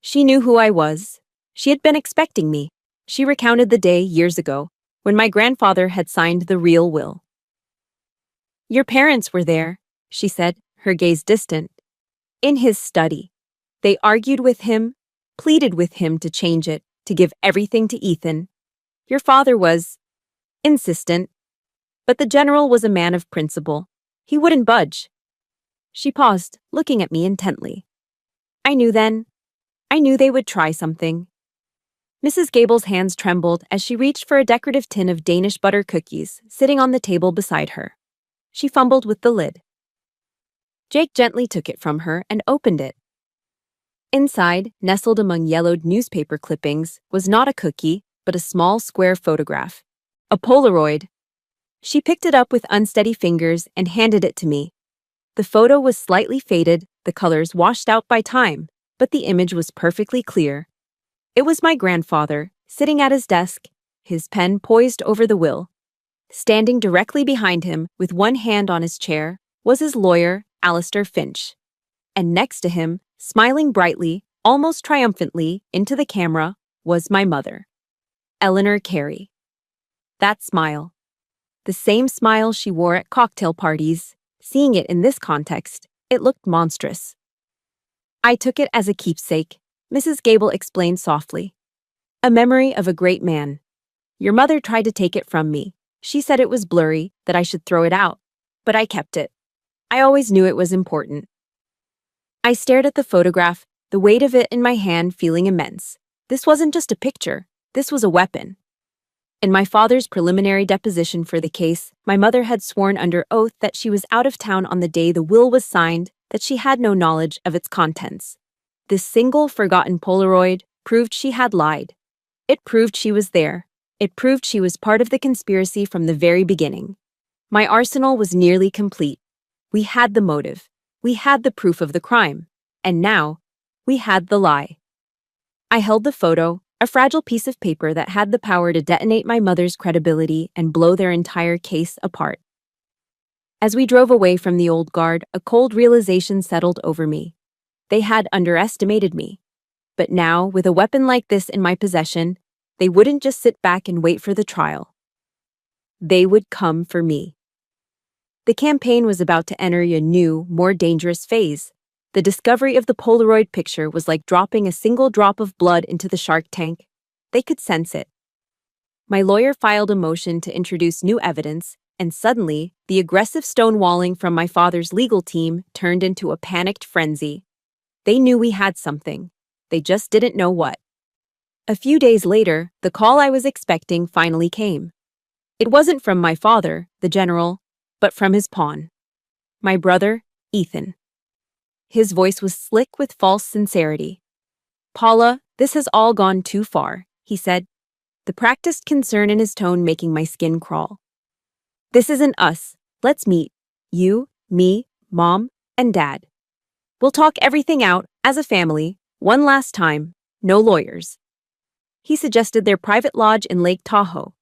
She knew who I was. She had been expecting me. She recounted the day years ago, when my grandfather had signed the real will. Your parents were there, she said, her gaze distant. In his study. They argued with him, pleaded with him to change it, to give everything to Ethan. Your father was insistent, but the general was a man of principle. He wouldn't budge. She paused, looking at me intently. I knew they would try something. Mrs. Gable's hands trembled as she reached for a decorative tin of Danish butter cookies sitting on the table beside her. She fumbled with the lid. Jake gently took it from her and opened it. Inside, nestled among yellowed newspaper clippings, was not a cookie, but a small square photograph. A Polaroid. She picked it up with unsteady fingers and handed it to me. The photo was slightly faded, the colors washed out by time, but the image was perfectly clear. It was my grandfather, sitting at his desk, his pen poised over the will. Standing directly behind him, with one hand on his chair, was his lawyer, Alistair Finch. And next to him, smiling brightly, almost triumphantly, into the camera, was my mother, Eleanor Carey. That smile. The same smile she wore at cocktail parties. Seeing it in this context, it looked monstrous. I took it as a keepsake, Mrs. Gable explained softly. A memory of a great man. Your mother tried to take it from me. She said it was blurry, that I should throw it out. But I kept it. I always knew it was important. I stared at the photograph, the weight of it in my hand feeling immense. This wasn't just a picture. This was a weapon. In my father's preliminary deposition for the case, my mother had sworn under oath that she was out of town on the day the will was signed, that she had no knowledge of its contents. This single forgotten Polaroid proved she had lied. It proved she was there. It proved she was part of the conspiracy from the very beginning. My arsenal was nearly complete. We had the motive. We had the proof of the crime. And now, we had the lie. I held the photo, a fragile piece of paper that had the power to detonate my mother's credibility and blow their entire case apart. As we drove away from the Old Guard, a cold realization settled over me. They had underestimated me. But now, with a weapon like this in my possession, they wouldn't just sit back and wait for the trial. They would come for me. The campaign was about to enter a new, more dangerous phase. The discovery of the Polaroid picture was like dropping a single drop of blood into the shark tank. They could sense it. My lawyer filed a motion to introduce new evidence, and suddenly, the aggressive stonewalling from my father's legal team turned into a panicked frenzy. They knew we had something. They just didn't know what. A few days later, the call I was expecting finally came. It wasn't from my father, the general, but from his pawn. My brother, Ethan. His voice was slick with false sincerity. Paula, this has all gone too far, he said, the practiced concern in his tone making my skin crawl. This isn't us. Let's meet. You, me, Mom, and Dad. We'll talk everything out, as a family, one last time, no lawyers. He suggested their private lodge in Lake Tahoe.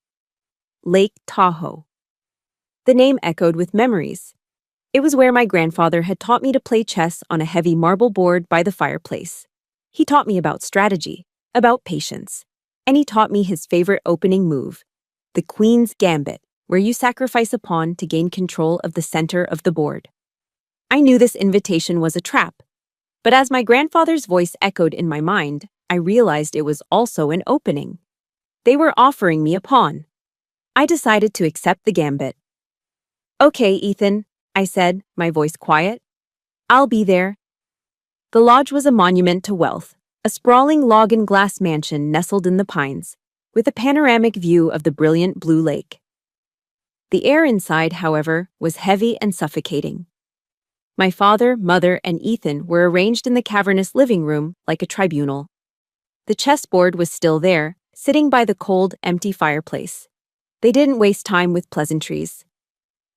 Lake Tahoe. The name echoed with memories. It was where my grandfather had taught me to play chess on a heavy marble board by the fireplace. He taught me about strategy, about patience, and he taught me his favorite opening move, the Queen's Gambit, where you sacrifice a pawn to gain control of the center of the board. I knew this invitation was a trap, but as my grandfather's voice echoed in my mind, I realized it was also an opening. They were offering me a pawn. I decided to accept the gambit. "Okay, Ethan," I said, my voice quiet. "I'll be there." The lodge was a monument to wealth, a sprawling log-and-glass mansion nestled in the pines, with a panoramic view of the brilliant blue lake. The air inside, however, was heavy and suffocating. My father, mother, and Ethan were arranged in the cavernous living room like a tribunal. The chessboard was still there, sitting by the cold, empty fireplace. They didn't waste time with pleasantries.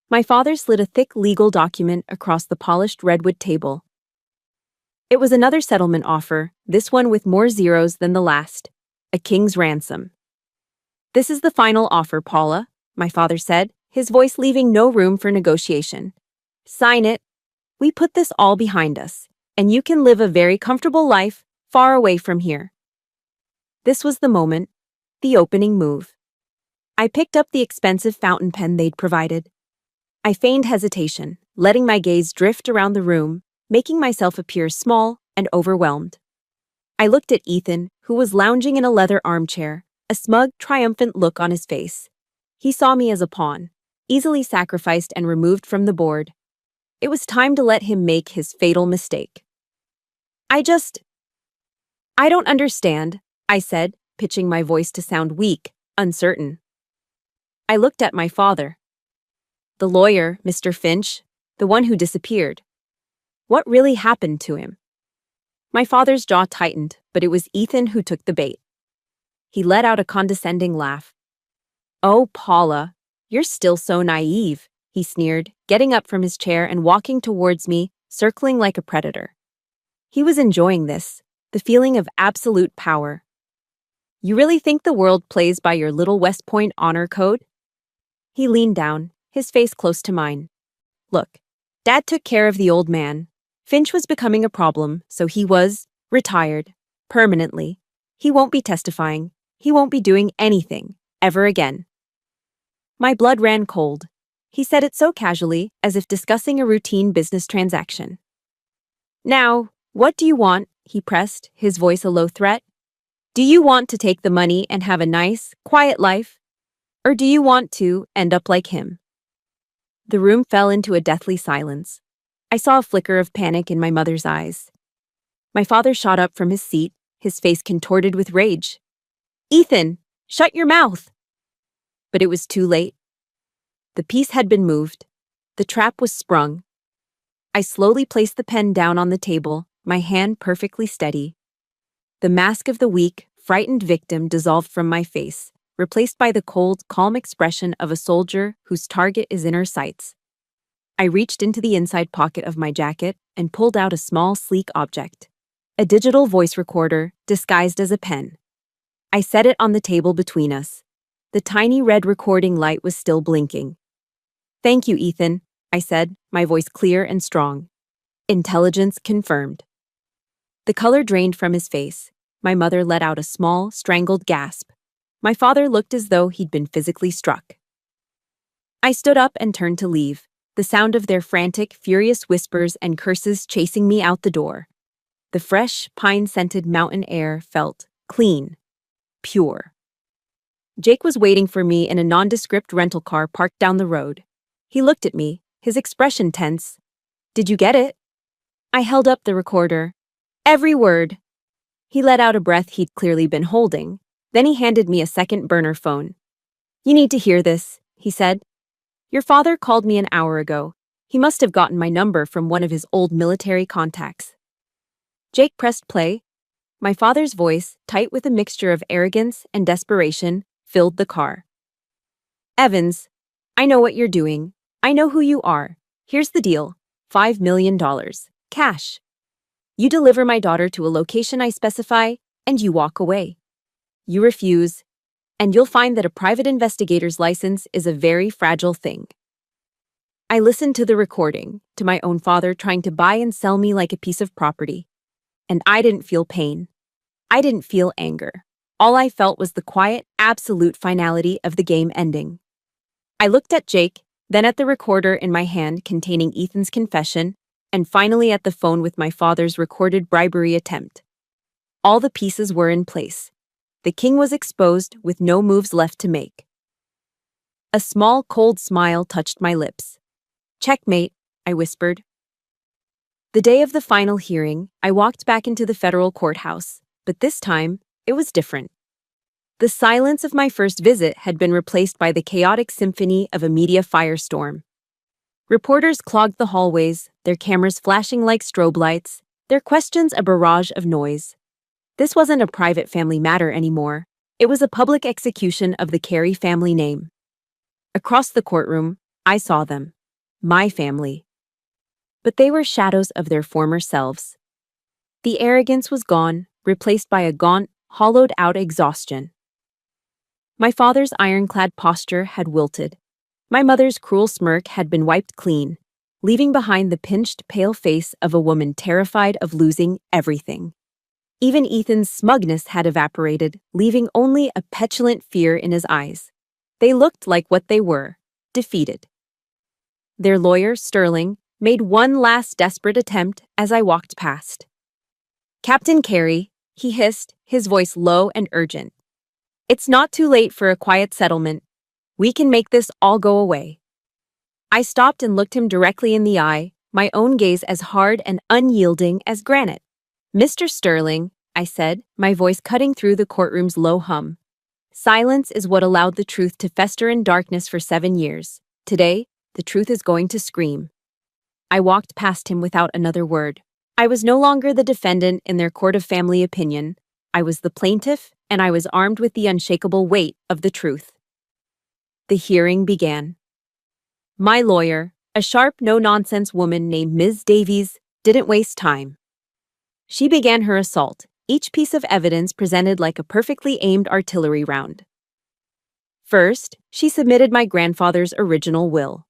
My father slid a thick legal document across the polished redwood table. It was another settlement offer, this one with more zeros than the last. A king's ransom. "This is the final offer, Paula," my father said, his voice leaving no room for negotiation. "Sign it. We put this all behind us, and you can live a very comfortable life far away from here." This was the moment, the opening move. I picked up the expensive fountain pen they'd provided. I feigned hesitation, letting my gaze drift around the room, making myself appear small and overwhelmed. I looked at Ethan, who was lounging in a leather armchair, a smug, triumphant look on his face. He saw me as a pawn, easily sacrificed and removed from the board. It was time to let him make his fatal mistake. I don't understand," I said, pitching my voice to sound weak, uncertain. I looked at my father. The lawyer, Mr. Finch, the one who disappeared. What really happened to him? My father's jaw tightened, but it was Ethan who took the bait. He let out a condescending laugh. "Oh, Paula, you're still so naive," he sneered, getting up from his chair and walking towards me, circling like a predator. He was enjoying this, the feeling of absolute power. "You really think the world plays by your little West Point honor code?" He leaned down, his face close to mine. "Look, Dad took care of the old man. Finch was becoming a problem, so he was retired, permanently. He won't be testifying. He won't be doing anything, ever again." My blood ran cold. He said it so casually, as if discussing a routine business transaction. "Now, what do you want?" he pressed, his voice a low threat. "Do you want to take the money and have a nice, quiet life? Or do you want to end up like him?" The room fell into a deathly silence. I saw a flicker of panic in my mother's eyes. My father shot up from his seat, his face contorted with rage. "Ethan, shut your mouth!" But it was too late. The piece had been moved. The trap was sprung. I slowly placed the pen down on the table, my hand perfectly steady. The mask of the weak, frightened victim dissolved from my face, replaced by the cold, calm expression of a soldier whose target is in her sights. I reached into the inside pocket of my jacket and pulled out a small, sleek object. A digital voice recorder disguised as a pen. I set it on the table between us. The tiny red recording light was still blinking. "Thank you, Ethan," I said, my voice clear and strong. Intelligence confirmed. The color drained from his face. My mother let out a small, strangled gasp. My father looked as though he'd been physically struck. I stood up and turned to leave, the sound of their frantic, furious whispers and curses chasing me out the door. The fresh, pine-scented mountain air felt clean, pure. Jake was waiting for me in a nondescript rental car parked down the road. He looked at me, his expression tense. "Did you get it?" I held up the recorder. "Every word." He let out a breath he'd clearly been holding. Then he handed me a second burner phone. "You need to hear this," he said. "Your father called me an hour ago. He must have gotten my number from one of his old military contacts." Jake pressed play. My father's voice, tight with a mixture of arrogance and desperation, filled the car. "Evans, I know what you're doing. I know who you are. Here's the deal. $5 million. Cash. You deliver my daughter to a location I specify, and you walk away. You refuse, and you'll find that a private investigator's license is a very fragile thing. I listened to the recording, to my own father trying to buy and sell me like a piece of property. And I didn't feel pain. I didn't feel anger. All I felt was the quiet, absolute finality of the game ending. I looked at Jake, then at the recorder in my hand containing Ethan's confession, and finally at the phone with my father's recorded bribery attempt. All the pieces were in place. The king was exposed with no moves left to make. A small, cold smile touched my lips. "Checkmate," I whispered. The day of the final hearing, I walked back into the federal courthouse, but this time, it was different. The silence of my first visit had been replaced by the chaotic symphony of a media firestorm. Reporters clogged the hallways, their cameras flashing like strobe lights, their questions a barrage of noise. This wasn't a private family matter anymore. It was a public execution of the Carey family name. Across the courtroom, I saw them. My family. But they were shadows of their former selves. The arrogance was gone, replaced by a gaunt, hollowed-out exhaustion. My father's ironclad posture had wilted. My mother's cruel smirk had been wiped clean, leaving behind the pinched, pale face of a woman terrified of losing everything. Even Ethan's smugness had evaporated, leaving only a petulant fear in his eyes. They looked like what they were, defeated. Their lawyer, Sterling, made one last desperate attempt as I walked past. "Captain Carey," he hissed, his voice low and urgent. "It's not too late for a quiet settlement. We can make this all go away." I stopped and looked him directly in the eye, my own gaze as hard and unyielding as granite. "Mr. Sterling," I said, my voice cutting through the courtroom's low hum. "Silence is what allowed the truth to fester in darkness for 7 years. Today, the truth is going to scream." I walked past him without another word. I was no longer the defendant in their court of family opinion. I was the plaintiff, and I was armed with the unshakable weight of the truth. The hearing began. My lawyer, a sharp, no-nonsense woman named Ms. Davies, didn't waste time. She began her assault, each piece of evidence presented like a perfectly aimed artillery round. First, she submitted my grandfather's original will.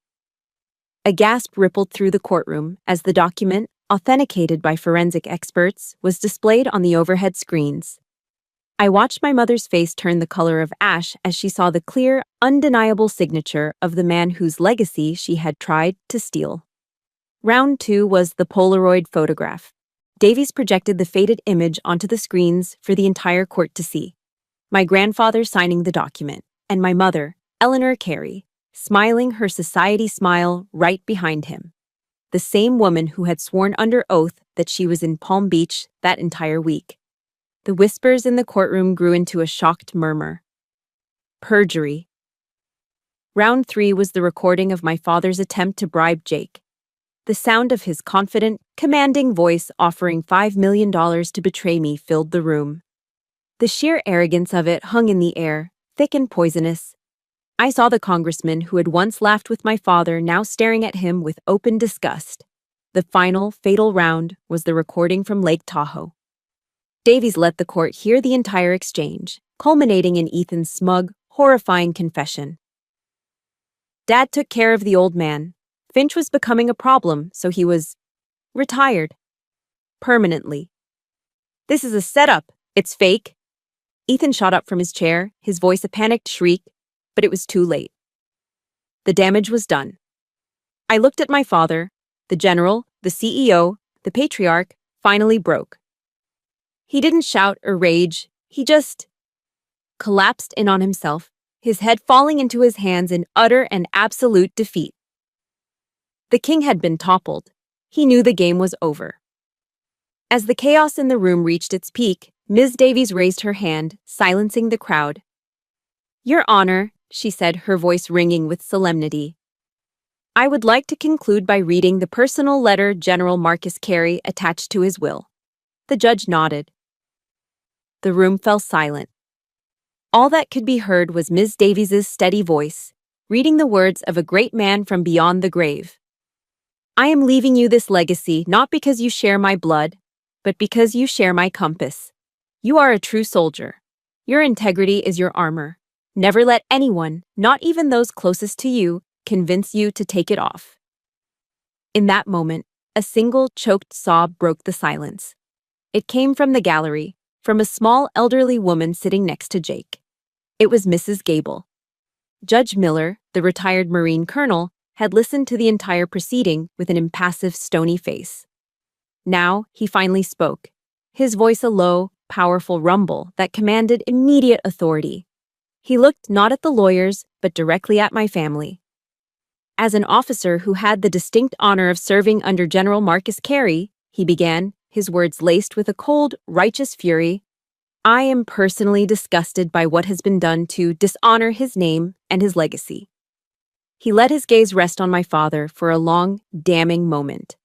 A gasp rippled through the courtroom as the document, authenticated by forensic experts, was displayed on the overhead screens. I watched my mother's face turn the color of ash as she saw the clear, undeniable signature of the man whose legacy she had tried to steal. Round 2 was the Polaroid photograph. Davies projected the faded image onto the screens for the entire court to see. My grandfather signing the document, and my mother, Eleanor Carey, smiling her society smile right behind him. The same woman who had sworn under oath that she was in Palm Beach that entire week. The whispers in the courtroom grew into a shocked murmur. Perjury. Round 3 was the recording of my father's attempt to bribe Jake. The sound of his confident, commanding voice offering $5 million to betray me filled the room. The sheer arrogance of it hung in the air, thick and poisonous. I saw the congressman who had once laughed with my father now staring at him with open disgust. The final, fatal round was the recording from Lake Tahoe. Davies let the court hear the entire exchange, culminating in Ethan's smug, horrifying confession. "Dad took care of the old man. Finch was becoming a problem, so he was retired. Permanently. This is a setup. It's fake." Ethan shot up from his chair, his voice a panicked shriek, but it was too late. The damage was done. I looked at my father. The general, the CEO, the patriarch finally broke. He didn't shout or rage. He just collapsed in on himself, his head falling into his hands in utter and absolute defeat. The king had been toppled. He knew the game was over. As the chaos in the room reached its peak, Ms. Davies raised her hand, silencing the crowd. "Your Honor," she said, her voice ringing with solemnity, "I would like to conclude by reading the personal letter General Marcus Carey attached to his will." The judge nodded. The room fell silent. All that could be heard was Ms. Davies's steady voice, reading the words of a great man from beyond the grave. "I am leaving you this legacy not because you share my blood, but because you share my compass. You are a true soldier. Your integrity is your armor. Never let anyone, not even those closest to you, convince you to take it off. In that moment, a single choked sob broke the silence. It came from the gallery, from a small elderly woman sitting next to Jake. It was Mrs. Gable. Judge Miller, the retired Marine colonel, had listened to the entire proceeding with an impassive, stony face. Now, he finally spoke, his voice a low, powerful rumble that commanded immediate authority. He looked not at the lawyers, but directly at my family. As an officer who had the distinct honor of serving under General Marcus Carey, he began, his words laced with a cold, righteous fury, I am personally disgusted by what has been done to dishonor his name and his legacy. He let his gaze rest on my father for a long, damning moment.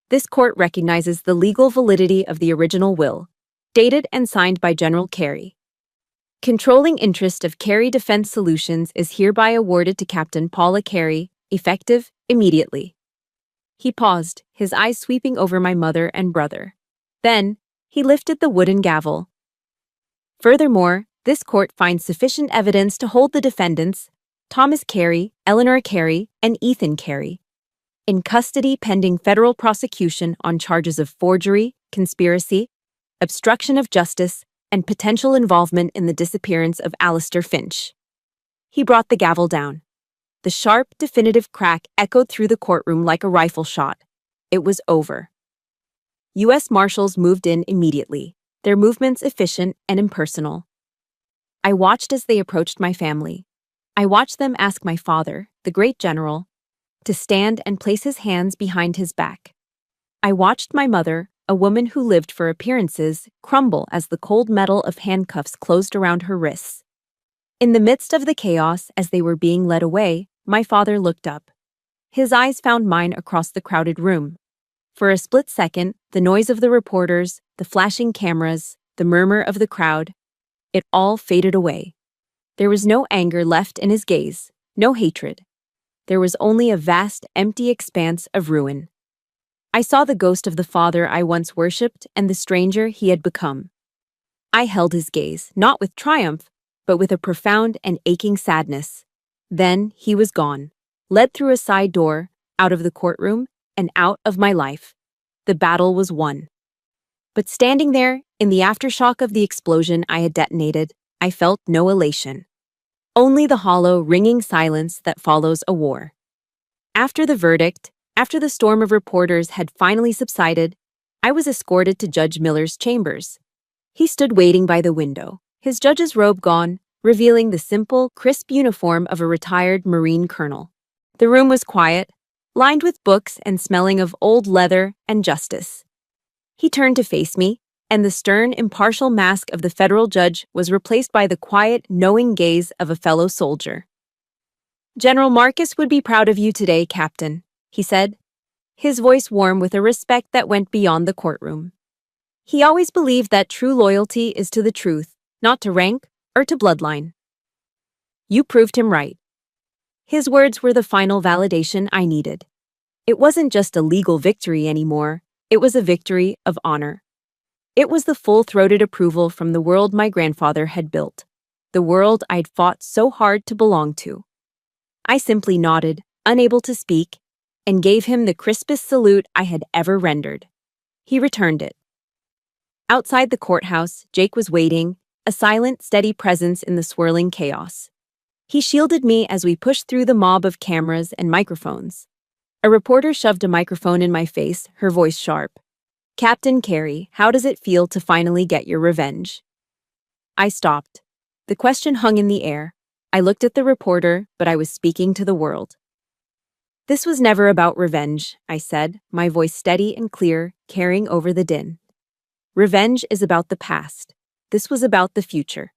This court recognizes the legal validity of the original will, dated and signed by General Carey. Controlling interest of Carey Defense Solutions is hereby awarded to Captain Paula Carey, effective immediately. He paused, his eyes sweeping over my mother and brother. Then, he lifted the wooden gavel. Furthermore, this court finds sufficient evidence to hold the defendants, Thomas Carey, Eleanor Carey, and Ethan Carey, in custody pending federal prosecution on charges of forgery, conspiracy, obstruction of justice, and potential involvement in the disappearance of Alistair Finch. He brought the gavel down. The sharp, definitive crack echoed through the courtroom like a rifle shot. It was over. U.S. Marshals moved in immediately, their movements efficient and impersonal. I watched as they approached my family. I watched them ask my father, the great general, to stand and place his hands behind his back. I watched my mother, a woman who lived for appearances, crumble as the cold metal of handcuffs closed around her wrists. In the midst of the chaos, as they were being led away, my father looked up. His eyes found mine across the crowded room. For a split second, the noise of the reporters, the flashing cameras, the murmur of the crowd, it all faded away. There was no anger left in his gaze, no hatred. There was only a vast, empty expanse of ruin. I saw the ghost of the father I once worshipped and the stranger he had become. I held his gaze, not with triumph, but with a profound and aching sadness. Then he was gone, led through a side door, out of the courtroom, and out of my life. The battle was won. But standing there, in the aftershock of the explosion I had detonated, I felt no elation. Only the hollow, ringing silence that follows a war. After the verdict, after the storm of reporters had finally subsided, I was escorted to Judge Miller's chambers. He stood waiting by the window, his judge's robe gone, revealing the simple, crisp uniform of a retired Marine colonel. The room was quiet, lined with books and smelling of old leather and justice. He turned to face me, and the stern, impartial mask of the federal judge was replaced by the quiet, knowing gaze of a fellow soldier. General Marcus would be proud of you today, Captain, he said, his voice warm with a respect that went beyond the courtroom. He always believed that true loyalty is to the truth, not to rank or to bloodline. You proved him right. His words were the final validation I needed. It wasn't just a legal victory anymore, it was a victory of honor. It was the full-throated approval from the world my grandfather had built, the world I'd fought so hard to belong to. I simply nodded, unable to speak, and gave him the crispest salute I had ever rendered. He returned it. Outside the courthouse, Jake was waiting, a silent, steady presence in the swirling chaos. He shielded me as we pushed through the mob of cameras and microphones. A reporter shoved a microphone in my face, her voice sharp. Captain Carey, how does it feel to finally get your revenge? I stopped. The question hung in the air. I looked at the reporter, but I was speaking to the world. This was never about revenge, I said, my voice steady and clear, carrying over the din. Revenge is about the past. This was about the future.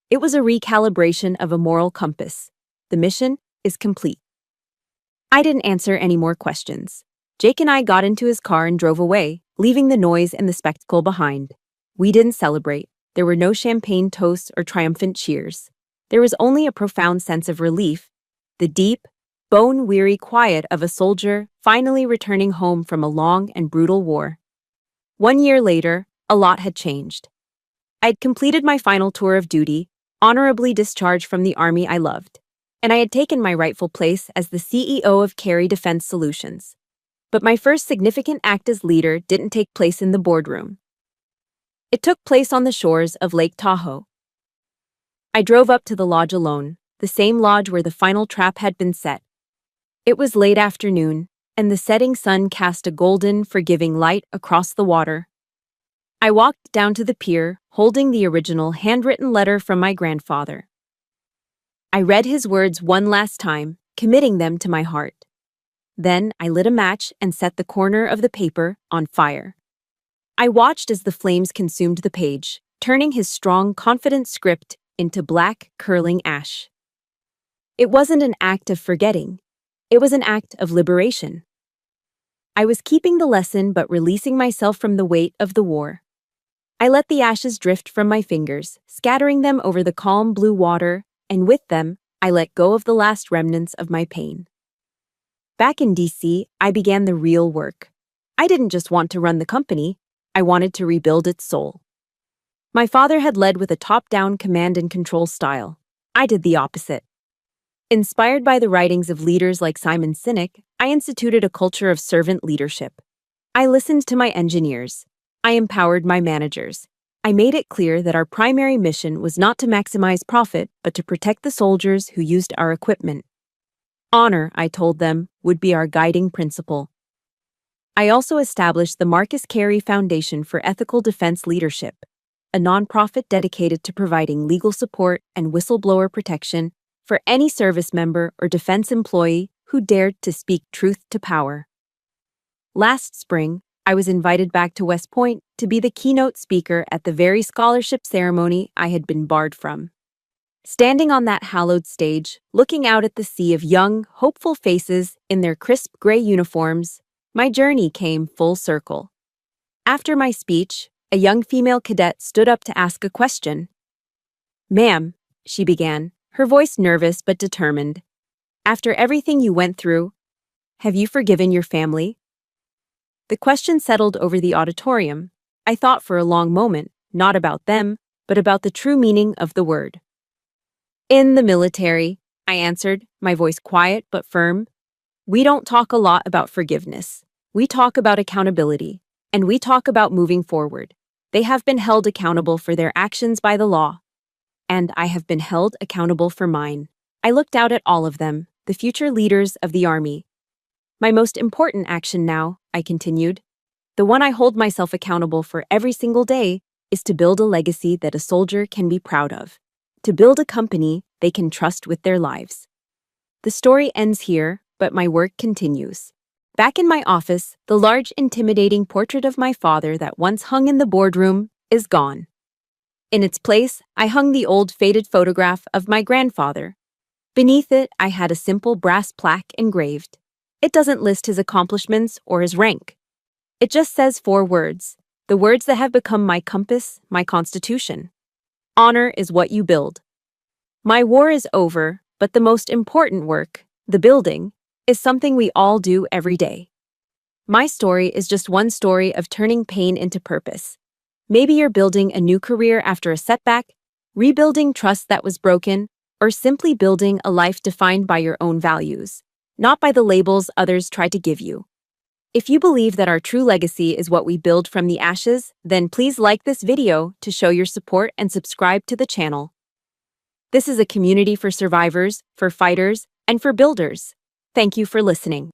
It was a recalibration of a moral compass. The mission is complete. I didn't answer any more questions. Jake and I got into his car and drove away, leaving the noise and the spectacle behind. We didn't celebrate. There were no champagne toasts or triumphant cheers. There was only a profound sense of relief, the deep, bone-weary quiet of a soldier finally returning home from a long and brutal war. 1 year later, a lot had changed. I'd completed my final tour of duty, honorably discharged from the army I loved, and I had taken my rightful place as the CEO of Carey Defense Solutions. But my first significant act as leader didn't take place in the boardroom. It took place on the shores of Lake Tahoe. I drove up to the lodge alone, the same lodge where the final trap had been set. It was late afternoon, and the setting sun cast a golden, forgiving light across the water. I walked down to the pier, holding the original handwritten letter from my grandfather. I read his words one last time, committing them to my heart. Then I lit a match and set the corner of the paper on fire. I watched as the flames consumed the page, turning his strong, confident script into black, curling ash. It wasn't an act of forgetting. It was an act of liberation. I was keeping the lesson but releasing myself from the weight of the war. I let the ashes drift from my fingers, scattering them over the calm blue water, and with them, I let go of the last remnants of my pain. Back in DC, I began the real work. I didn't just want to run the company, I wanted to rebuild its soul. My father had led with a top-down command and control style. I did the opposite. Inspired by the writings of leaders like Simon Sinek, I instituted a culture of servant leadership. I listened to my engineers. I empowered my managers. I made it clear that our primary mission was not to maximize profit, but to protect the soldiers who used our equipment. Honor, I told them, would be our guiding principle. I also established the Marcus Carey Foundation for Ethical Defense Leadership, a nonprofit dedicated to providing legal support and whistleblower protection for any service member or defense employee who dared to speak truth to power. Last spring, I was invited back to West Point to be the keynote speaker at the very scholarship ceremony I had been barred from. Standing on that hallowed stage, looking out at the sea of young, hopeful faces in their crisp gray uniforms, my journey came full circle. After my speech, a young female cadet stood up to ask a question. "Ma'am," she began, her voice nervous but determined, "after everything you went through, have you forgiven your family?" The question settled over the auditorium. I thought for a long moment, not about them, but about the true meaning of the word. "In the military," I answered, my voice quiet but firm, "we don't talk a lot about forgiveness. We talk about accountability, and we talk about moving forward. They have been held accountable for their actions by the law. And I have been held accountable for mine." I looked out at all of them, the future leaders of the Army. "My most important action now," I continued, "the one I hold myself accountable for every single day, is to build a legacy that a soldier can be proud of. To build a company they can trust with their lives." The story ends here, but my work continues. Back in my office, the large, intimidating portrait of my father that once hung in the boardroom is gone. In its place, I hung the old, faded photograph of my grandfather. Beneath it, I had a simple brass plaque engraved. It doesn't list his accomplishments or his rank. It just says 4 words, the words that have become my compass, my constitution. Honor is what you build. My war is over, but the most important work, the building, is something we all do every day. My story is just one story of turning pain into purpose. Maybe you're building a new career after a setback, rebuilding trust that was broken, or simply building a life defined by your own values, not by the labels others try to give you. If you believe that our true legacy is what we build from the ashes, then please like this video to show your support and subscribe to the channel. This is a community for survivors, for fighters, and for builders. Thank you for listening.